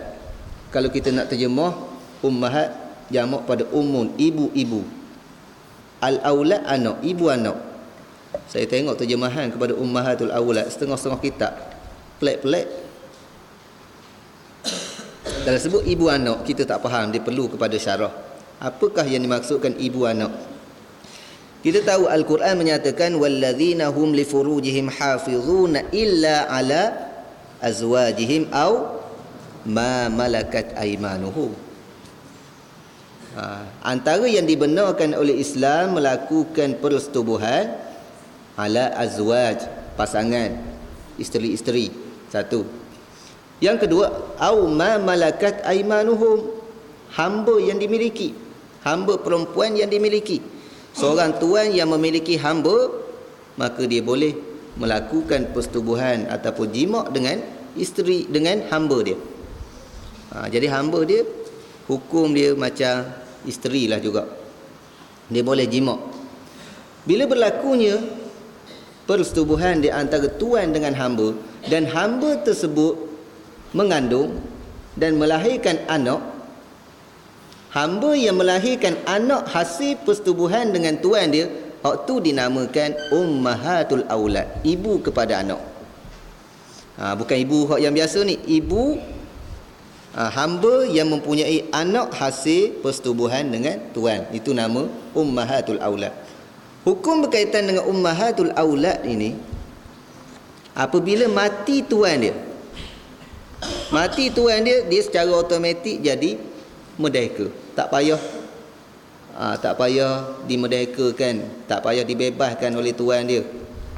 kalau kita nak terjemah, ummahat jamak pada ummun, ibu-ibu. Al-aulad anak, ibu anak. Saya tengok terjemahan kepada ummahatul aulad, setengah-setengah kitab pelik-pelik. Kalau sebut ibu anak, kita tak faham, dia perlu kepada syarah. Apakah yang dimaksudkan ibu anak? Kita tahu Al-Quran menyatakan walladzina hum li furujihim hafizuna illa ala azwajihim aw ma malakat aymanuhum. Antara yang dibenarkan oleh Islam melakukan persetubuhan ala azwaj, pasangan, isteri-isteri, satu. Yang kedua, au ma malakat aymanuhum, hamba yang dimiliki, hamba perempuan yang dimiliki. Seorang tuan yang memiliki hamba, maka dia boleh melakukan persetubuhan ataupun jima' dengan isteri, dengan hamba dia. Jadi hamba dia, hukum dia macam isteri lah juga. Dia boleh jima'. Bila berlakunya persetubuhan di antara tuan dengan hamba, dan hamba tersebut mengandung dan melahirkan anak, hamba yang melahirkan anak hasil persetubuhan dengan tuan dia, waktu dinamakan ummahatul aulad, ibu kepada anak. Bukan ibu yang biasa ni, ibu hamba yang mempunyai anak hasil persetubuhan dengan tuan, itu nama ummahatul aulad. Hukum berkaitan dengan ummahatul aulad ini, apabila mati tuan dia, dia secara automatik jadi merdeka. Tak payah dimerdekakan, tak payah dibebaskan oleh tuan dia.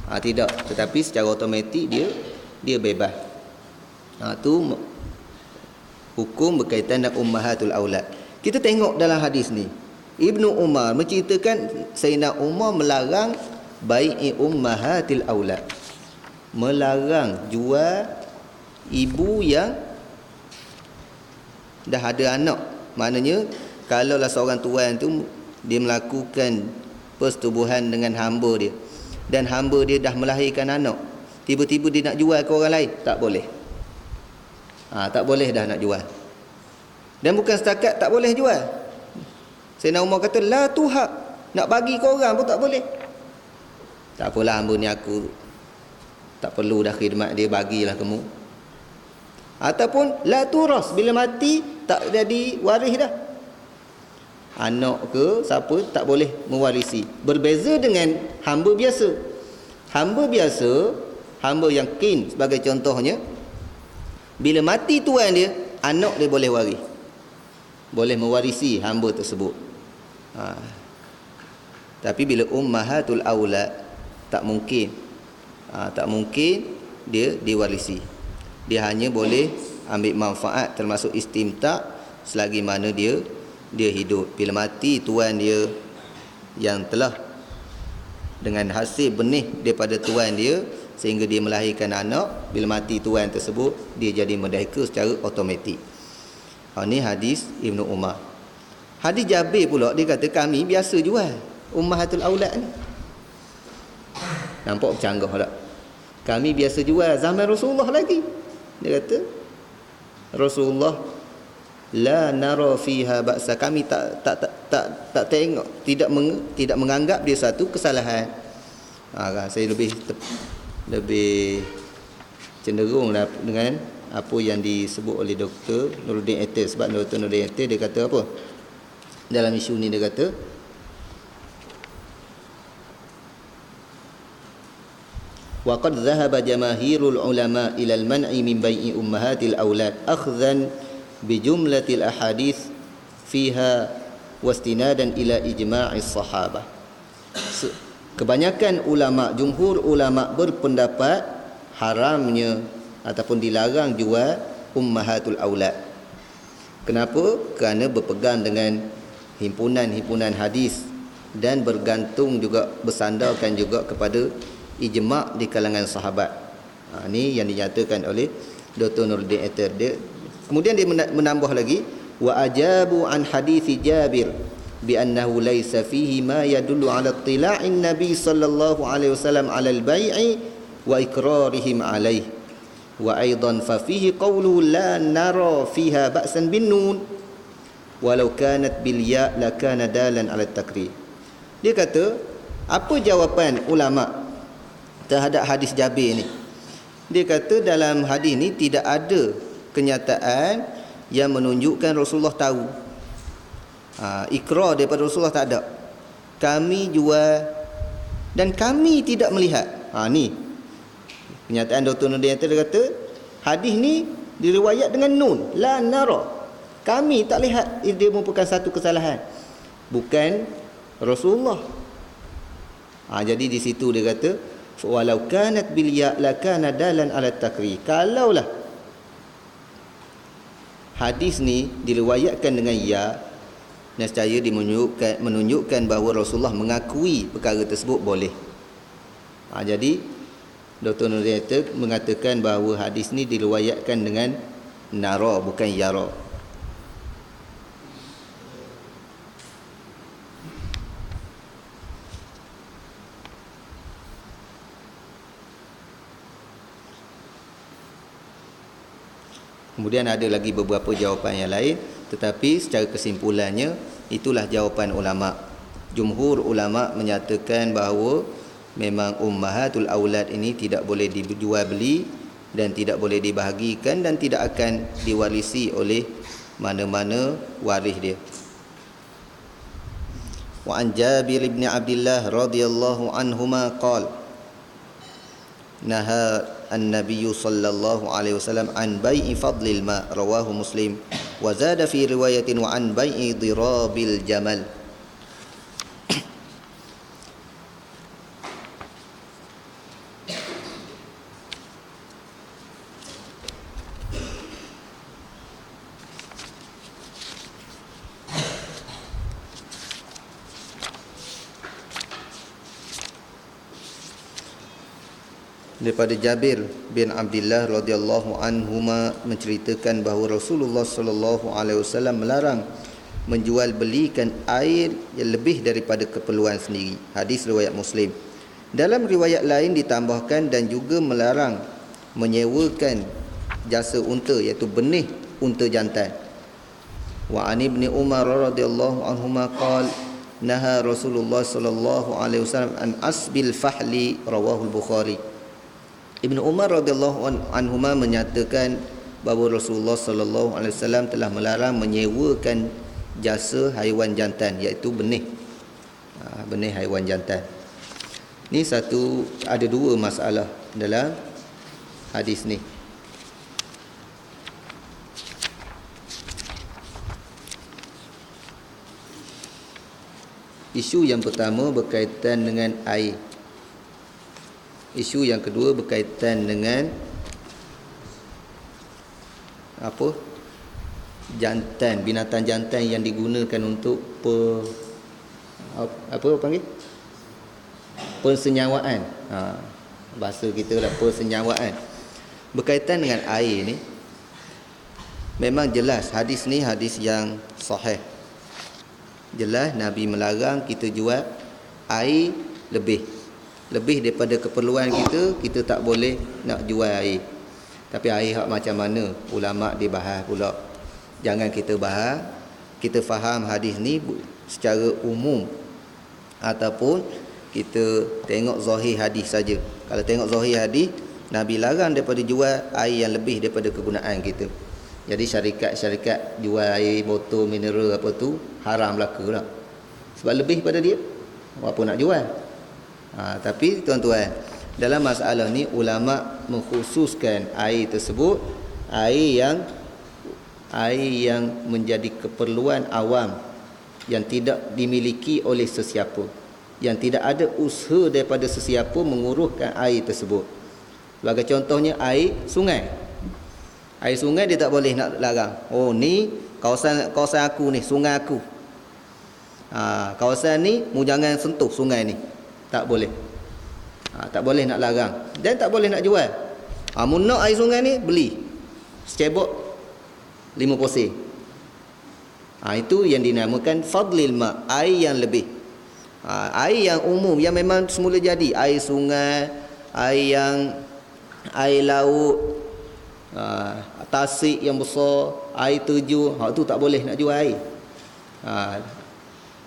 Tidak, tetapi secara automatik dia bebas. Tu hukum berkaitan dengan ummahatul aulad. Kita tengok dalam hadis ni, Ibnu Umar menceritakan Sayyidina Umar melarang bai'i ummahatil aulad, melarang jual ibu yang dah ada anak. Maknanya kalaulah seorang tuan tu dia melakukan persetubuhan dengan hamba dia dan hamba dia dah melahirkan anak, tiba-tiba dia nak jual ke orang lain, tak boleh. Tak boleh dah nak jual. Dan bukan setakat tak boleh jual, Sayyidina Umar kata la tuhab, nak bagi ke orang pun tak boleh. Tak apalah, hamba ni aku tak perlu dah khidmat dia, bagilah kamu. Ataupun la turas, bila mati tak jadi waris dah. Anak ke siapa tak boleh mewarisi. Berbeza dengan hamba biasa. Hamba biasa, hamba yang kin sebagai contohnya, bila mati tuan dia, anak dia boleh waris, boleh mewarisi hamba tersebut. Tapi bila ummahatul aulad tak mungkin. Tak mungkin dia diwarisi. Dia hanya boleh ambil manfaat termasuk istimta selagi mana dia hidup. Bila mati tuan dia yang telah dengan hasil benih daripada tuan dia sehingga dia melahirkan anak, bila mati tuan tersebut dia jadi merdeka secara automatik. Ini hadis Ibnu Umar. Hadis Jabir pula, dia kata kami biasa jual ummahatul aulad ni. Nampak bercanggah tak? Kami biasa jual zaman Rasulullah lagi. Dia kata Rasulullah la nara fiha ba'sa, kami tak tengok, tidak menganggap dia satu kesalahan. Saya lebih cenderung dengan apa yang disebut oleh Dr. Nuruddin Atta. Sebab Dr. Nuruddin Atta dia kata apa dalam isu ni, dia kata wa qad dhahaba jamaahirul ulama ila al-man'i min bai'i ummahatil aulad akhdhan bi jumlatil ahadits fiha wastinadan ila ijma'is sahabah. Kebanyakan ulama, jumhur ulama berpendapat haramnya ataupun dilarang jual ummahatul aulad. Kenapa? Kerana berpegang dengan himpunan-himpunan hadis dan bergantung juga, bersandarkan juga kepada ijma' di kalangan sahabat. Ini yang dinyatakan oleh Dr. Nuruddin Atta. Kemudian dia menambah lagi, wa ajabu an hadithi Jabir bi annahu laysa fihi ma yadullu ala ittila'in nabi sallallahu alaihi wasallam ala al-bai'i wa iqrarihim alaihi wa aidan fa fihi qawluhu la nara fiha ba'san bin nun walau kanat bil ya la kana dalan ala at-takrir. Dia kata apa jawapan ulama terhadap hadis Jabir ni? Dia kata dalam hadis ni tidak ada kenyataan yang menunjukkan Rasulullah tahu. Ikrar daripada Rasulullah tak ada. Kami jual dan kami tidak melihat. Ni kenyataan Dr. Nuruddin Atta. Dia kata hadis ni diriwayat dengan nun, la nara, kami tak lihat. Dia merupakan satu kesalahan, bukan Rasulullah. Jadi di situ dia kata walau kanat bil ya la kana dalan ala takrir. Kalaulah hadis ni diriwayatkan dengan ya, nescaya dia menunjukkan bahawa Rasulullah mengakui perkara tersebut boleh. Jadi Dr. Nuruddin Atta mengatakan bahawa hadis ni diriwayatkan dengan nara, bukan yara. Kemudian ada lagi beberapa jawapan yang lain, tetapi secara kesimpulannya itulah jawapan ulama. Jumhur ulama menyatakan bahawa memang ummahatul aulad ini tidak boleh dijual beli dan tidak boleh dibahagikan dan tidak akan diwarisi oleh mana-mana waris dia. Wa an Jabir bin Abdullah radhiyallahu anhuma qala naha an-nabiy sallallahu alaihi wasallam an bai'i fadlil ma, rawahu Muslim, wa zada fi riwayatin wa an bai'i dirabil jamal. daripada Jabir bin Abdullah radhiyallahu anhuma menceritakan bahawa Rasulullah sallallahu alaihi wasallam melarang menjual belikan air yang lebih daripada keperluan sendiri. Hadis riwayat Muslim. Dalam riwayat lain ditambahkan dan juga melarang menyewakan jasa unta, iaitu benih unta jantan. Wa an ibni Umar radhiyallahu anhuma qala naha Rasulullah sallallahu alaihi wasallam an asbil fahli, rawahu al-Bukhari. Ibnu Umar radhiyallahu anhuma menyatakan bahawa Rasulullah sallallahu alaihi wasallam telah melarang menyewakan jasa haiwan jantan, iaitu benih haiwan jantan. Ni ada dua masalah dalam hadis ni. Isu yang pertama berkaitan dengan air. Isu yang kedua berkaitan dengan jantan, binatang jantan yang digunakan untuk persenyawaan. Bahasa kita lah persenyawaan. Berkaitan dengan air ni, memang jelas hadis ni hadis yang sahih. Jelas Nabi melarang kita jual air lebih daripada keperluan kita tak boleh nak jual air. Tapi air hak macam mana, ulama dibahas pula. Jangan kita bahas, kita faham hadis ni secara umum ataupun kita tengok zahir hadis saja. Kalau tengok zahir hadis, Nabi larang daripada jual air yang lebih daripada kegunaan kita. Jadi syarikat jual air botol mineral apa tu haram berlaku lah. Sebab lebih pada dia, apa nak jual. Tapi tuan-tuan, dalam masalah ni ulama mengkhususkan air tersebut air yang menjadi keperluan awam, yang tidak dimiliki oleh sesiapa, yang tidak ada usaha daripada sesiapa menguruskan air tersebut. Sebagai contohnya air sungai. Air sungai dia tak boleh nak larang. Oh ni kawasan aku ni, sungai aku. Kawasan ni mu jangan sentuh sungai ni. Tak boleh. Tak boleh nak larang dan tak boleh nak jual. Mu nak air sungai ni beli secebok 5 posen. Itu yang dinamakan fadlil ma, air yang lebih. Air yang umum yang memang semula jadi, air sungai, air laut, tasik yang besar, air terjun, tu tak boleh nak jual air.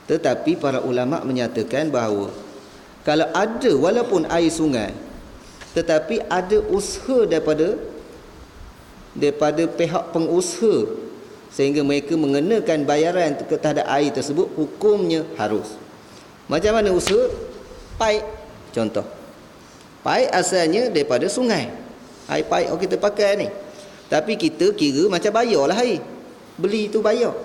Tetapi para ulama menyatakan bahawa kalau ada walaupun air sungai, tetapi ada usaha daripada pihak pengusaha sehingga mereka mengenakan bayaran terhadap air tersebut, hukumnya harus. Macam mana usaha? Paip contoh. Paip asalnya daripada sungai. Air paip yang kita pakai ni. Tapi kita kira macam bayarlah air. Beli tu bayar.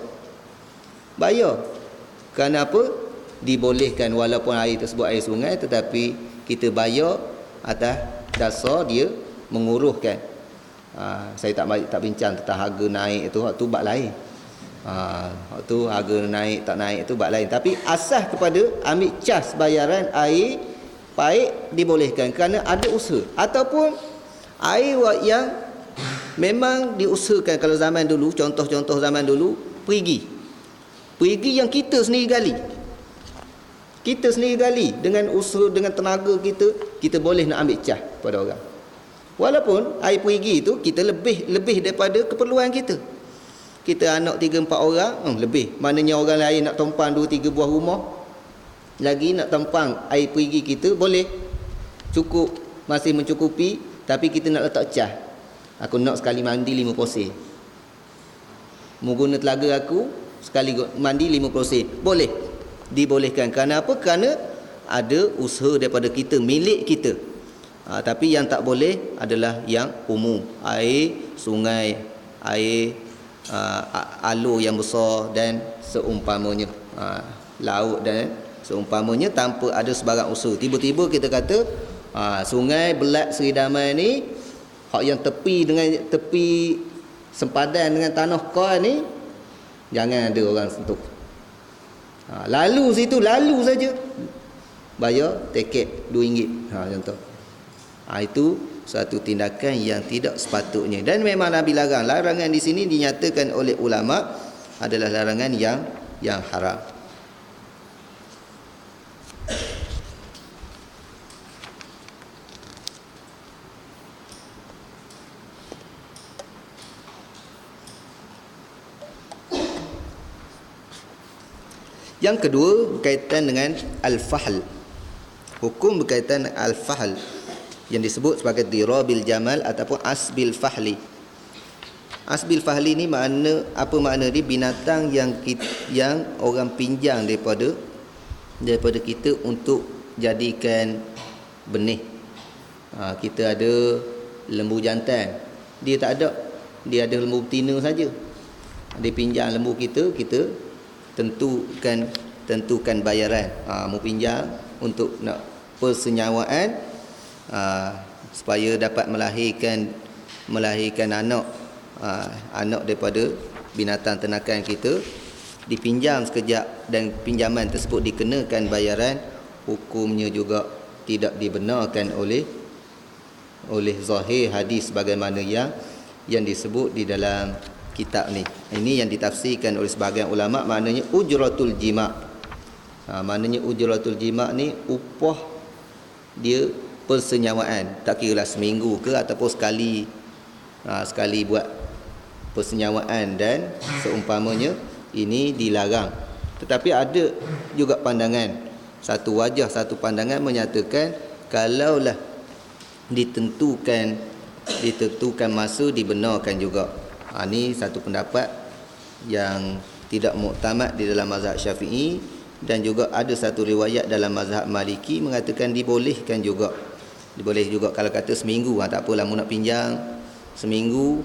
Kenapa? Dibolehkan walaupun air tersebut air sungai, tetapi kita bayar atas dasar dia menguruskan. Saya tak bincang tentang harga naik itu, tu bab lain. Tu harga naik tak naik itu bab lain. Tapi asas kepada ambil cas bayaran air paip dibolehkan kerana ada usaha. Ataupun air yang memang diusahakan. Kalau zaman dulu, contoh-contoh zaman dulu, perigi yang kita sendiri gali. Kita sendiri gali dengan usaha, dengan tenaga kita boleh nak ambil cas pada orang. Walaupun air perigi itu kita lebih daripada keperluan kita. Kita anak 3-4 orang, lebih. Maknanya orang lain nak tumpang 2-3 buah rumah, lagi nak tumpang air perigi kita boleh. Cukup, masih mencukupi, tapi kita nak letak cas. Aku nak sekali mandi 5 posen. Mu guna telaga aku sekali mandi 5 posen. Boleh. Dibolehkan. Kerana apa? Kerana ada usaha daripada kita, milik kita. Tapi yang tak boleh adalah yang umum. Air sungai, air alur yang besar dan seumpamanya, laut dan seumpamanya, tanpa ada sebarang usaha. Tiba-tiba kita kata sungai Belat Seri Damai ni, hak yang tepi sempadan dengan tanah Kor ni, jangan ada orang sentuh. Lalu saja bayar tiket RM2, contoh. Itu satu tindakan yang tidak sepatutnya, dan memang Nabi larang. Larangan di sini dinyatakan oleh ulama adalah larangan yang haram. Yang kedua berkaitan dengan al-fahl. Hukum berkaitan al-fahl yang disebut sebagai dirabil jamal ataupun asbil fahli. Asbil fahli ni apa makna dia? Binatang yang orang pinjam daripada kita untuk jadikan benih. Kita ada lembu jantan, dia tak ada, dia ada lembu betina saja. Dia pinjam lembu kita tentukan bayaran. Mau pinjam untuk nak persenyawaan, supaya dapat melahirkan anak daripada binatang ternakan kita, dipinjam sekejap dan pinjaman tersebut dikenakan bayaran. Hukumnya juga tidak dibenarkan oleh zahir hadis bagaimana yang disebut di dalam kitab ni. Ini yang ditafsirkan oleh sebahagian ulama, maknanya ujratul jima'. Maknanya ujratul jima' ni upah dia persenyawaan, tak kira lah seminggu ke ataupun sekali buat persenyawaan dan seumpamanya. Ini dilarang. Tetapi ada juga pandangan, satu wajah, satu pandangan menyatakan kalaulah ditentukan masa, dibenarkan juga. Ini satu pendapat yang tidak muktamad di dalam mazhab Syafi'i, dan juga ada satu riwayat dalam mazhab Maliki mengatakan dibolehkan juga. Diboleh juga kalau kata seminggu, tak apalah, mu nak pinjam seminggu,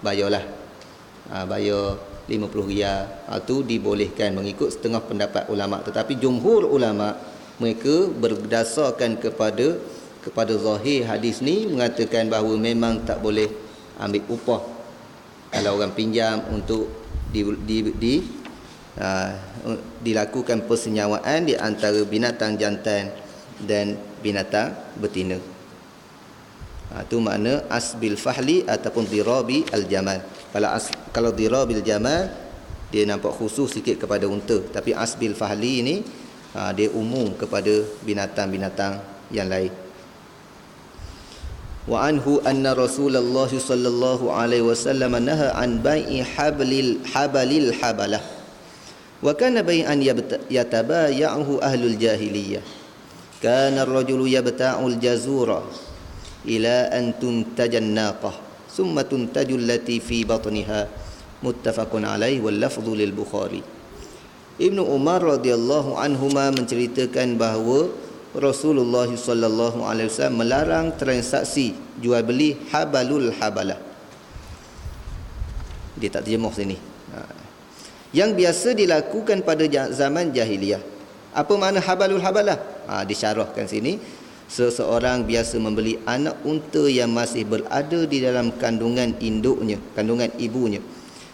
bayarlah, bayar 50 riyal. Itu dibolehkan mengikut setengah pendapat ulama. Tetapi jumhur ulama mereka berdasarkan kepada zahir hadis ni mengatakan bahawa memang tak boleh ambil upah kalau orang pinjam untuk dilakukan persenyawaan di antara binatang jantan dan binatang betina. Itu makna asbil fahli ataupun dirabi al-jamal. Kalau dirabil jamal dia nampak khusus sikit kepada unta, tapi asbil fahli ini dia umum kepada binatang-binatang yang lain. Wa anhu anna Rasulullah sallallahu alaihi wasallam naha an bai'i habalil habalah wa kana bai'an yatabaya'uhu ahlul jahiliyah. Kana ar-rajulu yabta'ul jazura ila an tuntajan naqah thumma tuntajul lati fi batniha, muttafaqun alaihi wal lafdhu lil Bukhari. Ibnu Umar radhiyallahu anhuma menceritakan bahawa Rasulullah sallallahu alaihi wasallam melarang transaksi jual beli habalul habalah. Dia tak terjemah sini. Yang biasa dilakukan pada zaman jahiliyah. Apa makna habalul habalah? Disyarahkan sini. Seseorang biasa membeli anak unta yang masih berada di dalam kandungan induknya, kandungan ibunya.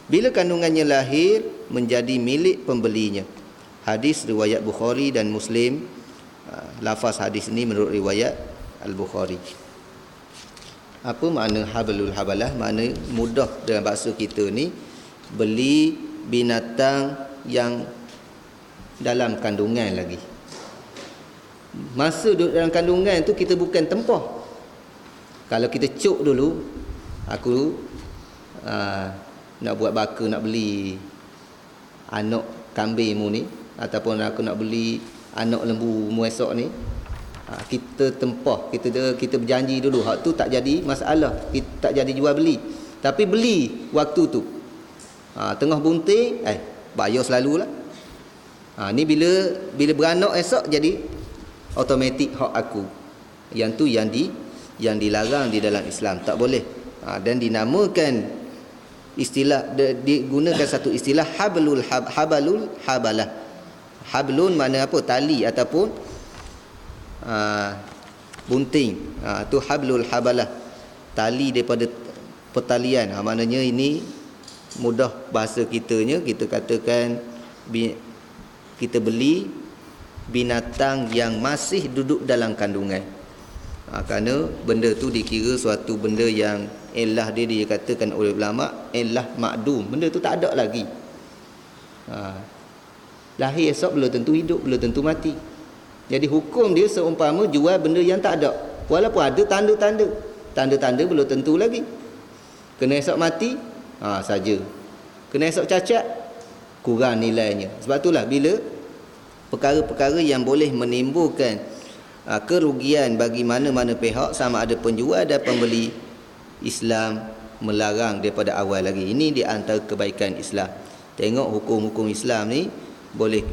Bila kandungannya lahir, menjadi milik pembelinya. Hadis riwayat Bukhari dan Muslim. Lafaz hadis ini menurut riwayat Al-Bukhari. Apa makna habalul habalah? Makna mudah dalam bahasa kita ni, beli binatang yang dalam kandungan lagi. Masa duduk dalam kandungan tu kita bukan tempah. Kalau kita cuk dulu, aku nak buat baka, nak beli anak kambing mu ni, ataupun aku nak beli anak lembu mu esok ni, kita tempah, kita berjanji dulu. Hak tu tak jadi masalah, kita tak jadi jual beli. Tapi beli waktu tu, tengah bunting, bayar selalulah. Ni bila beranak esok jadi automatik hak aku. Yang tu yang dilarang di dalam Islam, tak boleh. Dan dinamakan istilah, digunakan satu istilah habalul habalah. Hablun makna apa? Tali ataupun bunting. Tu hablul habalah, tali daripada pertalian. Maknanya ini mudah bahasa kitanya, kita katakan kita beli binatang yang masih duduk dalam kandungan. Kerana benda tu dikira suatu benda yang illah dia dikatakan oleh ulama illah makdum, benda tu tak ada lagi. Lahir esok belum tentu hidup, belum tentu mati. Jadi hukum dia seumpama jual benda yang tak ada, walaupun ada tanda-tanda belum tentu lagi. Kena esok mati saja, kena esok cacat kurang nilainya. Sebab itulah bila perkara-perkara yang boleh menimbulkan kerugian bagi mana-mana pihak, sama ada penjual dan pembeli, Islam melarang daripada awal lagi. Ini di antara kebaikan Islam. Tengok hukum-hukum Islam ni, boleh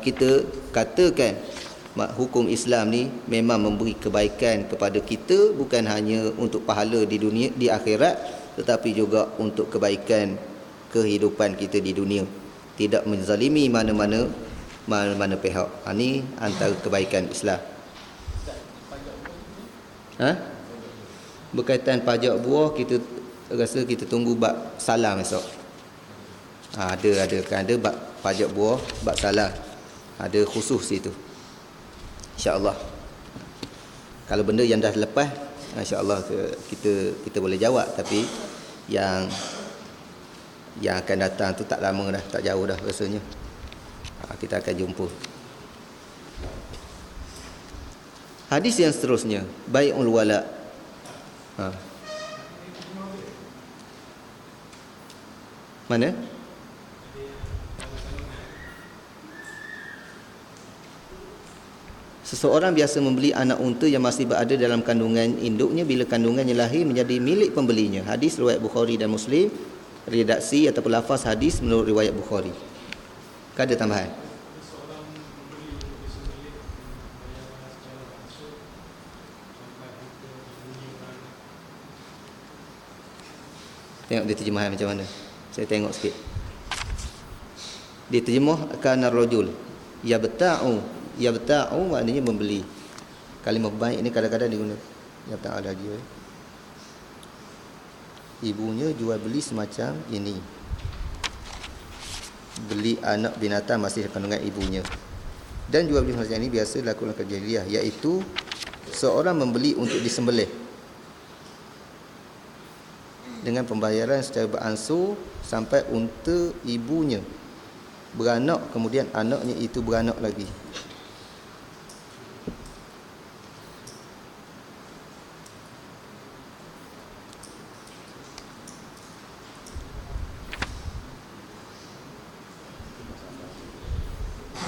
kita katakan hukum Islam ni memang memberi kebaikan kepada kita, bukan hanya untuk pahala di dunia, di akhirat, tetapi juga untuk kebaikan kehidupan kita di dunia. Tidak menzalimi mana-mana pihak. Ini antara kebaikan Islam. Berkaitan pajak buah, kita rasa kita tunggu bab salam esok. Ada bab pajak buah, bab salam. Ada khusus situ. InsyaAllah. Kalau benda yang dah lepas, InsyaAllah kita boleh jawab. Tapi yang akan datang tu tak lama dah, tak jauh dah rasanya. Kita akan jumpa. Hadis yang seterusnya, bai'ul wala. Mana? Seseorang biasa membeli anak unta yang masih berada dalam kandungan induknya bila kandungannya lahir menjadi milik pembelinya. Hadis riwayat Bukhari dan Muslim. Redaksi ataupun lafaz hadis menurut riwayat Bukhari. Ada tambahan? Tengok dia terjemahan macam mana. Saya tengok sikit. Dia terjemahkan ar-rajul yabta'u maknanya membeli. Kalimah baik ni kadang-kadang diguna yabta'u lagi. Ibunya jual beli semacam ini. Beli anak binatang masih kandungan ibunya. Dan jual beli semacam ini biasa dilakukan dalam jahiliyah, iaitu seorang membeli untuk disembelih dengan pembayaran secara beransur sampai unta ibunya beranak, kemudian anaknya itu beranak lagi.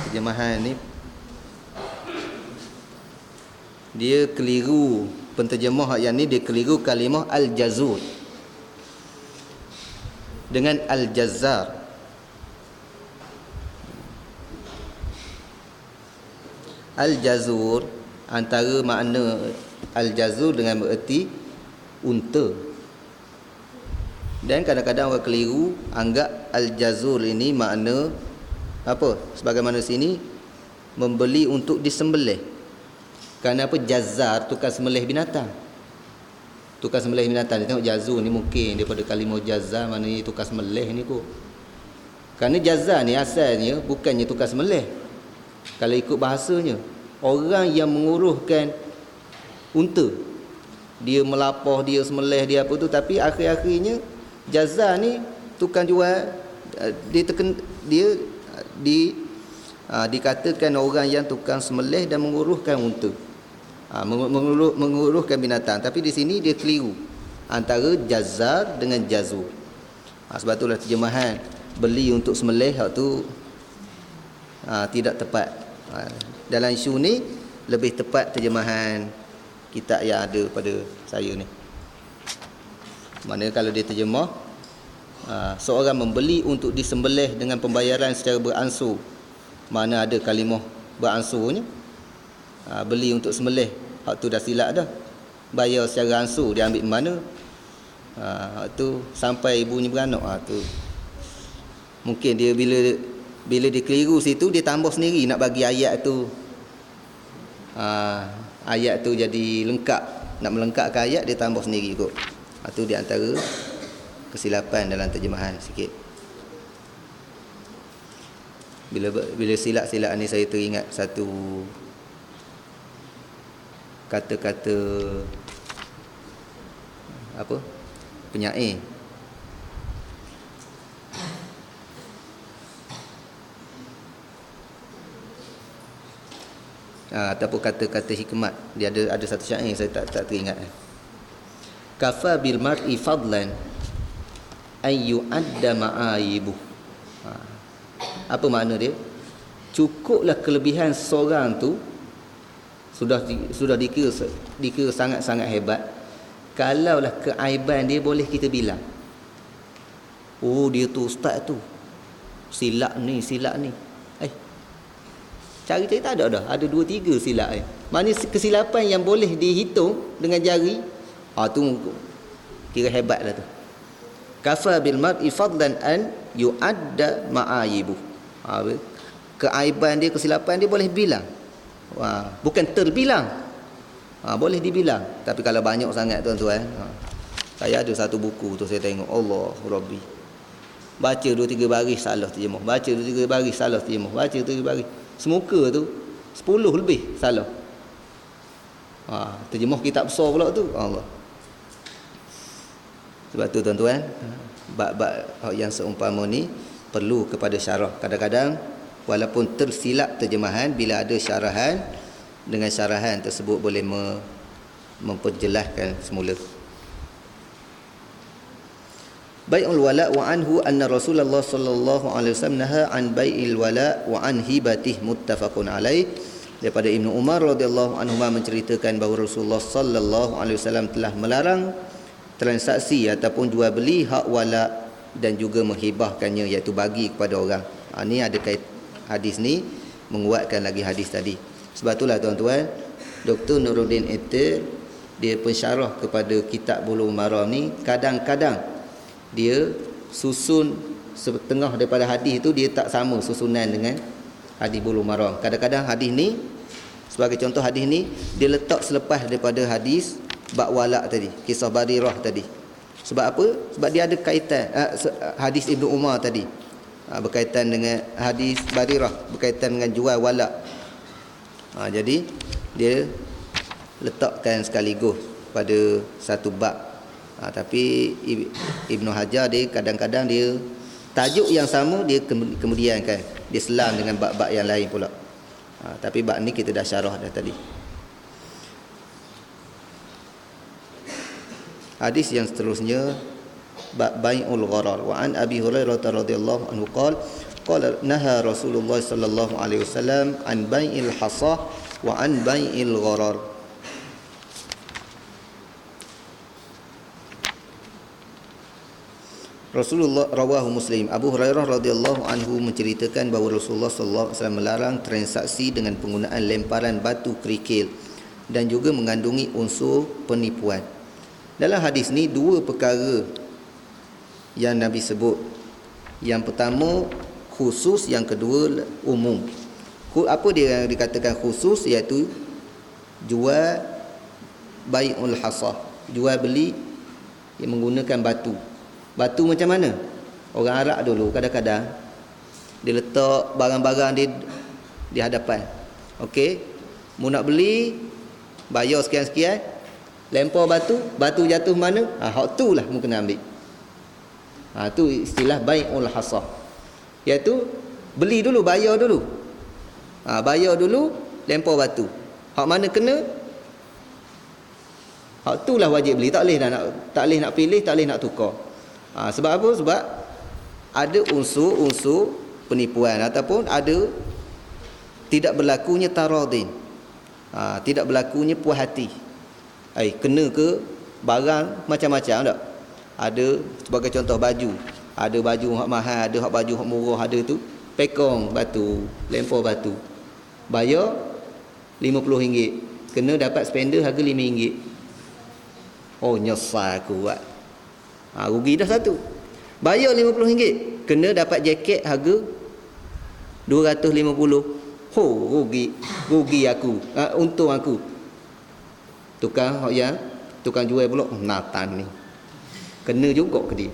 Terjemahan ni dia keliru, penterjemah yang ni dia keliru kalimah al-jazur dengan al-jazzar. Al-jazur, antara makna al-jazur dengan bererti unta. Dan kadang-kadang orang keliru anggap al-jazur ini makna apa? Sebagaimana sini membeli untuk disembelih. Kerana apa? Jazzar, tukang sembelih binatang. Tukang sembelih binatang. Dia tengok jazur ni mungkin daripada kalimah jazzar, maknanya tukang sembelih ni kot. Kerana jazzar ni asalnya bukannya tukang sembelih. Kalau ikut bahasanya, orang yang menguruhkan unta, dia melapah, dia sembelih, dia apa tu, tapi akhir-akhirnya jazzar ni tukang jual, dikatakan orang yang tukang sembelih dan menguruhkan unta, menguruhkan binatang. Tapi di sini dia keliru antara jazzar dengan jazur. Sebab itulah terjemahan beli untuk sembelih tu tidak tepat. Dalam isu ni lebih tepat terjemahan kitab yang ada pada saya ni. Mana kalau dia terjemah seorang membeli untuk disembelih dengan pembayaran secara beransur, mana ada kalimah beransurnya. Beli untuk sembelih, hak tu dah silap dah. Bayar secara ansur, dia ambil mana? Hak tu sampai ibunya beranak, tu mungkin dia bila dia keliru situ, dia tambah sendiri nak bagi ayat tu ayat tu jadi lengkap. Nak melengkapkan ayat, dia tambah sendiri kot. Itu di antara kesilapan dalam terjemahan sikit. Bila silap-silap ni saya teringat satu kata-kata apa? Penyair. Ataupun kata-kata hikmat. Dia ada satu syair saya tak teringat. Kafa bil mar'i fadlan ay yu'adda ma'aibu. Apa makna dia? Cukuplah kelebihan seorang tu sudah dikira sangat-sangat hebat. Kalaulah keaiban dia boleh kita bilang. Oh, dia tu ustaz tu. Silap ni. Cari-cari tak ada dah. Ada 2-3 silap. Maknanya kesilapan yang boleh dihitung dengan jari, tu kira hebat lah tu. Kafa bil mar'i fadlan an yu'adda ma'ayibu. Keaiban dia, kesilapan dia boleh bilang. Bukan terbilang. Boleh dibilang. Tapi kalau banyak sangat tuan-tuan, saya ada satu buku tu saya tengok, Allah Rabbi, baca 2-3 baris salah terjemah, baca 2-3 baris salah terjemah, baca 2-3 baris, semuka tu 10 lebih salah. Terjemah kitab besar pula tu, Allah. Sebab tu tuan-tuan, bab-bab yang seumpama ni perlu kepada syarah. Kadang-kadang walaupun tersilap terjemahan, bila ada syarahan, dengan syarahan tersebut boleh memperjelaskan semula. Bai'ul wala' wa anhu anna Rasulullah sallallahu alaihi wasallam naha an bai'il wala' wa an hibatih, muttafaqun alaih. Daripada Ibnu Umar radhiyallahu anhu menceritakan bahawa Rasulullah sallallahu alaihi wasallam telah melarang transaksi ataupun jual beli hak wala' dan juga menghibahkannya, iaitu bagi kepada orang. Ni ada kait hadis ni menguatkan lagi hadis tadi. Sebab itulah tuan-tuan, Dr. Nuruddin Itir, dia pensyarah kepada kitab Bulughul Maram ni, kadang-kadang dia susun setengah daripada hadis itu dia tak sama susunan dengan hadis Bulughul Maram. Kadang-kadang hadis ni, sebagai contoh hadis ni, dia letak selepas daripada hadis bab wala' tadi, kisah Barirah tadi. Sebab apa? Sebab dia ada kaitan hadis Ibnu Umar tadi, berkaitan dengan hadis Barirah, berkaitan dengan jual wala'. Jadi dia letakkan sekaligus pada satu bab. Tapi Ibnu Hajar dia kadang-kadang dia tajuk yang sama dia kemudian kan dia selam dengan bab-bab yang lain pula. Tapi bab ni kita dah syarah dah tadi. Hadis yang seterusnya, bab bai'ul gharar. Wa an Abi Hurairah radhiyallahu anhu qala naha Rasulullah sallallahu alaihi wasallam an bai'il hasah wa an bai'il gharar. Rasulullah, rawahu Muslim. Abu Hurairah radhiyallahu anhu menceritakan bahawa Rasulullah sallallahu alaihi wasallam melarang transaksi dengan penggunaan lemparan batu kerikil dan juga mengandungi unsur penipuan. Dalam hadis ni dua perkara yang Nabi sebut. Yang pertama khusus, yang kedua umum. Apa dia yang dikatakan khusus? Iaitu jual bai'ul hasah, jual beli yang menggunakan batu. Batu macam mana? Orang Arab dulu kadang-kadang dia letak barang-barang dia di hadapan. Okey, mu nak beli, bayar sekian-sekian, lempar batu, batu jatuh mana? Hak tu lah mu kena ambil. Tu istilah bai'ul hasah. Iaitu beli dulu, bayar dulu. Bayar dulu, lempar batu. Hak mana kena? Hak tu lah wajib beli. Tak boleh nak pilih, tak boleh nak tukar. Sebab apa? Sebab ada unsur-unsur penipuan ataupun ada tidak berlakunya taradin. Tidak berlakunya puas hati. Kena ke barang macam-macam tak? Ada sebagai contoh baju. Ada baju hak mahal, ada hak baju hak murah, ada tu pekong batu, lempar batu. Bayar RM50. Kena dapat spender harga RM5. Oh, nyesal aku buat. Rugi dah satu. Bayar RM50, kena dapat jaket harga RM250. Rugi aku. Untung aku. Tukang jual pula Nathan ni. Kena juga ke dia.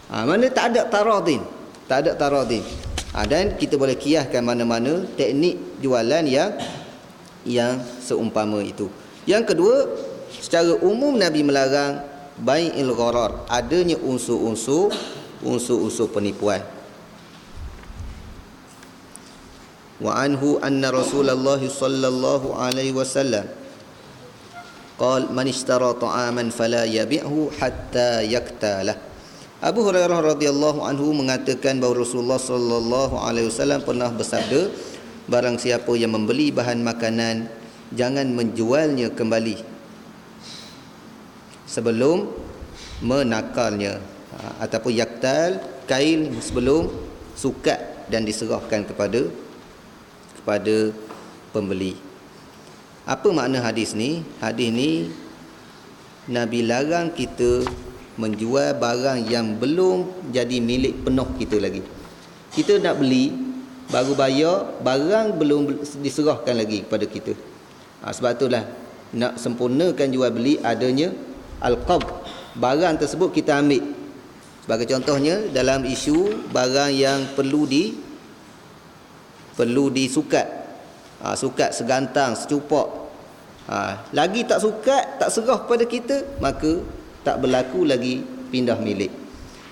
Mana tak ada taradin. Tak ada taradin. Dan kita boleh kiaskan mana-mana teknik jualan yang seumpama itu. Yang kedua, secara umum Nabi melarang bai'il gharar, adanya unsur-unsur penipuan. Wa anhu anna Rasulullah sallallahu alaihi wasallam qala man ishtara ta'aman fala yabi'hu hatta yaktalah. Abu Hurairah radhiyallahu anhu mengatakan bahawa Rasulullah sallallahu alaihi wasallam pernah bersabda, barang siapa yang membeli bahan makanan, jangan menjualnya kembali sebelum menakalnya, ataupun yaktal, kail, sebelum sukat dan diserahkan kepada pembeli. Apa makna hadis ni? Hadis ni Nabi larang kita menjual barang yang belum jadi milik penuh kita lagi. Kita nak beli, baru bayar, barang belum diserahkan lagi kepada kita. Sebab itulah nak sempurnakan jual beli adanya al-qabd. Barang tersebut kita ambil. Sebagai contohnya dalam isu barang yang perlu disukat. Sukat segantang, secupak. Lagi tak sukat, tak serah kepada kita, maka tak berlaku lagi pindah milik.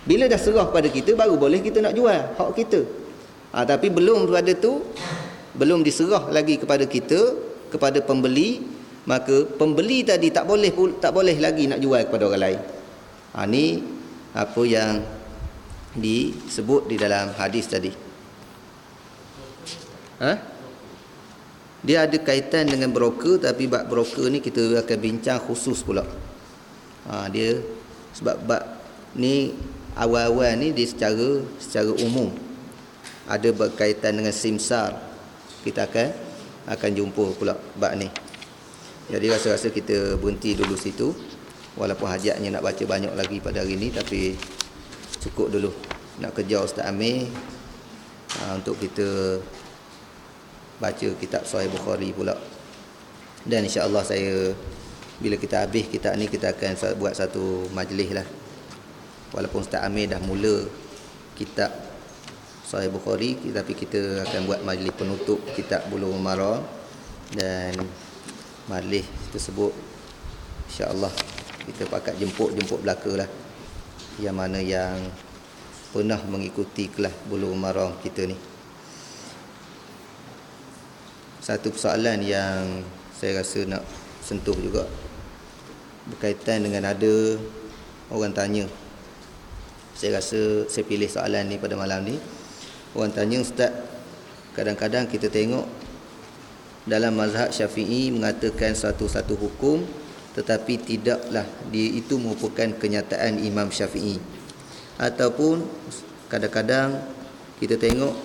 Bila dah serah kepada kita, baru boleh kita nak jual hak kita. Tapi belum pada tu, belum diserah lagi kepada kita, kepada pembeli, maka pembeli tadi tak boleh lagi nak jual kepada orang lain. Ni apa yang disebut di dalam hadis tadi. Dia ada kaitan dengan broker, tapi bab broker ni kita akan bincang khusus pula. Dia sebab bab ni awal-awal ni dia secara umum ada berkaitan dengan simsar. Kita akan jumpa pula bab ni. Jadi rasa-rasa kita berhenti dulu situ, walaupun hajatnya nak baca banyak lagi pada hari ni, tapi cukup dulu. Nak kejar Ustaz Amir untuk kita baca kitab Sahih Bukhari pula. Dan insya-Allah saya bila kita habis kitab ni, kita akan buat satu majlis lah. Walaupun Ustaz Amir dah mula kitab Sahih Bukhari, tapi kita akan buat majlis penutup kitab Bulughul Maram, dan majlis tersebut insya-Allah kita pakat jemput belaka lah, yang mana yang pernah mengikuti kelas Bulughul Maram kita ni. Satu persoalan yang saya rasa nak sentuh juga berkaitan dengan ada orang tanya. Saya rasa saya pilih soalan ni pada malam ni. Orang tanya, Ustaz, kadang-kadang kita tengok dalam mazhab Syafi'i mengatakan satu hukum, tetapi tidaklah dia itu merupakan kenyataan Imam Syafi'i. Ataupun kadang-kadang kita tengok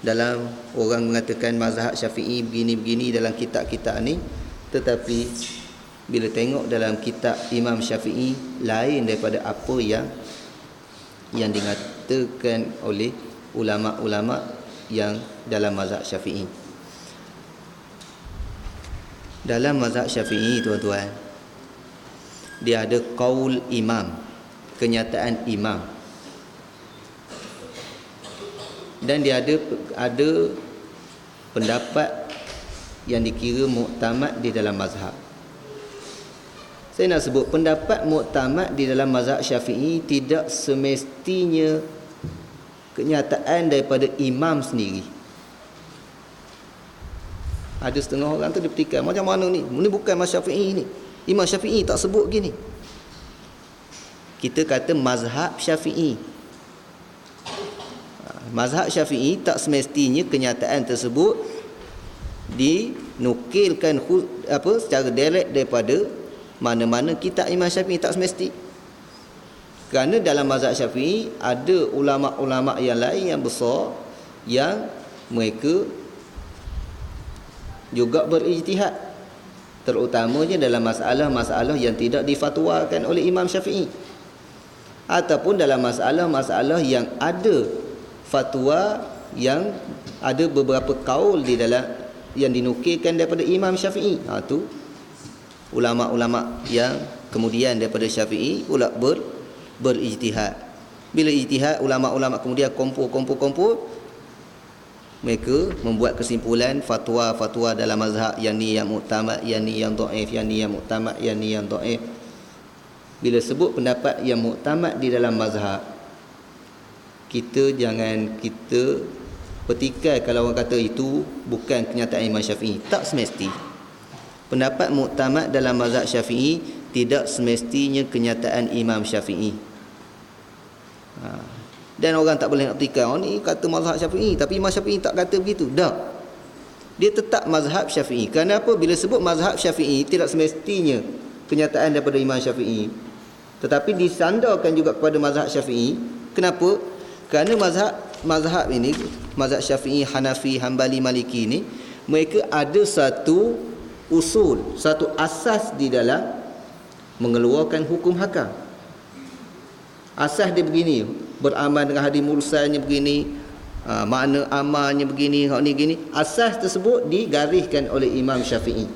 dalam orang mengatakan mazhab Syafi'i begini-begini dalam kitab-kitab ni, tetapi bila tengok dalam kitab Imam Syafi'i lain daripada apa yang dikatakan oleh ulama-ulama yang dalam mazhab Syafi'i. Dalam mazhab Syafi'i, tuan-tuan, dia ada qaul imam, kenyataan imam, dan dia ada pendapat yang dikira muktamad di dalam mazhab. Saya nak sebut pendapat muktamad di dalam mazhab Syafi'i tidak semestinya kenyataan daripada imam sendiri. Ada setengah orang tu dia petikai, macam mana ni? Ini bukan mazhab Syafi'i ni. Imam Syafi'i tak sebut gini. Kita kata mazhab Syafi'i. Mazhab Syafi'i tak semestinya kenyataan tersebut dinukilkan secara direct daripada mana-mana kitab Imam Syafi'i, tak semesti. Kerana dalam mazhab Syafi'i ada ulama-ulama yang lain yang besar yang mereka juga berijtihad, terutamanya dalam masalah-masalah yang tidak difatwakan oleh Imam Syafi'i, ataupun dalam masalah-masalah yang ada fatwa, yang ada beberapa kaul di dalam yang dinukilkan daripada Imam Syafi'i. Tu ulama-ulama yang kemudian daripada Syafi'i pula berijtihad. Bila ijtihad, ulama-ulama kemudian kumpul, Mereka membuat kesimpulan fatwa-fatwa dalam mazhab, yang ni yang muktamad, yang ni yang dhaif, yang ni yang muktamad, yang ni yang dhaif. Bila sebut pendapat yang muktamad di dalam mazhab, kita petikai kalau orang kata itu bukan kenyataan Imam Syafi'i. Tak semesti. Pendapat muktamad dalam mazhab Syafi'i tidak semestinya kenyataan Imam Syafi'i. Dan orang tak boleh nak petikai, ni kata mazhab Syafi'i tapi Imam Syafi'i tak kata begitu. Tak. Dia tetap mazhab Syafi'i. Kenapa? Bila sebut mazhab Syafi'i, tidak semestinya kenyataan daripada Imam Syafi'i, tetapi disandarkan juga kepada mazhab Syafi'i. Kenapa? Kerana mazhab ini, mazhab Syafi'i, Hanafi, Hanbali, Maliki ni, mereka ada satu usul, satu asas di dalam mengeluarkan hukum hakam. Asas dia begini, beramal dengan hadis mursalnya begini, makna amalnya begini, hak ni gini. Asas tersebut digariskan oleh Imam Syafi'i.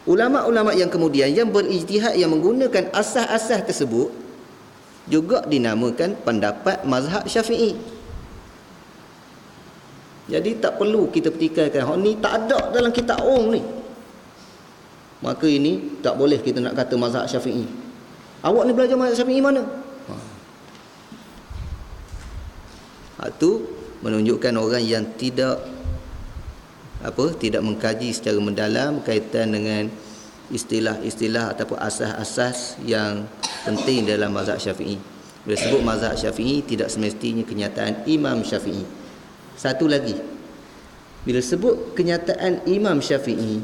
Ulama-ulama yang kemudian yang berijtihad, yang menggunakan asas-asas tersebut, juga dinamakan pendapat mazhab Syafi'i. Jadi tak perlu kita petikaikan, hak ni tak ada dalam kitab ni, maka ini tak boleh kita nak kata mazhab Syafi'i. Awak ni belajar mazhab Syafi'i mana? Itu menunjukkan orang yang tidak mengkaji secara mendalam berkaitan dengan istilah-istilah ataupun asas-asas yang penting dalam mazhab Syafi'i. Bila sebut mazhab Syafi'i, tidak semestinya kenyataan Imam Syafi'i. Satu lagi, bila sebut kenyataan Imam Syafi'i,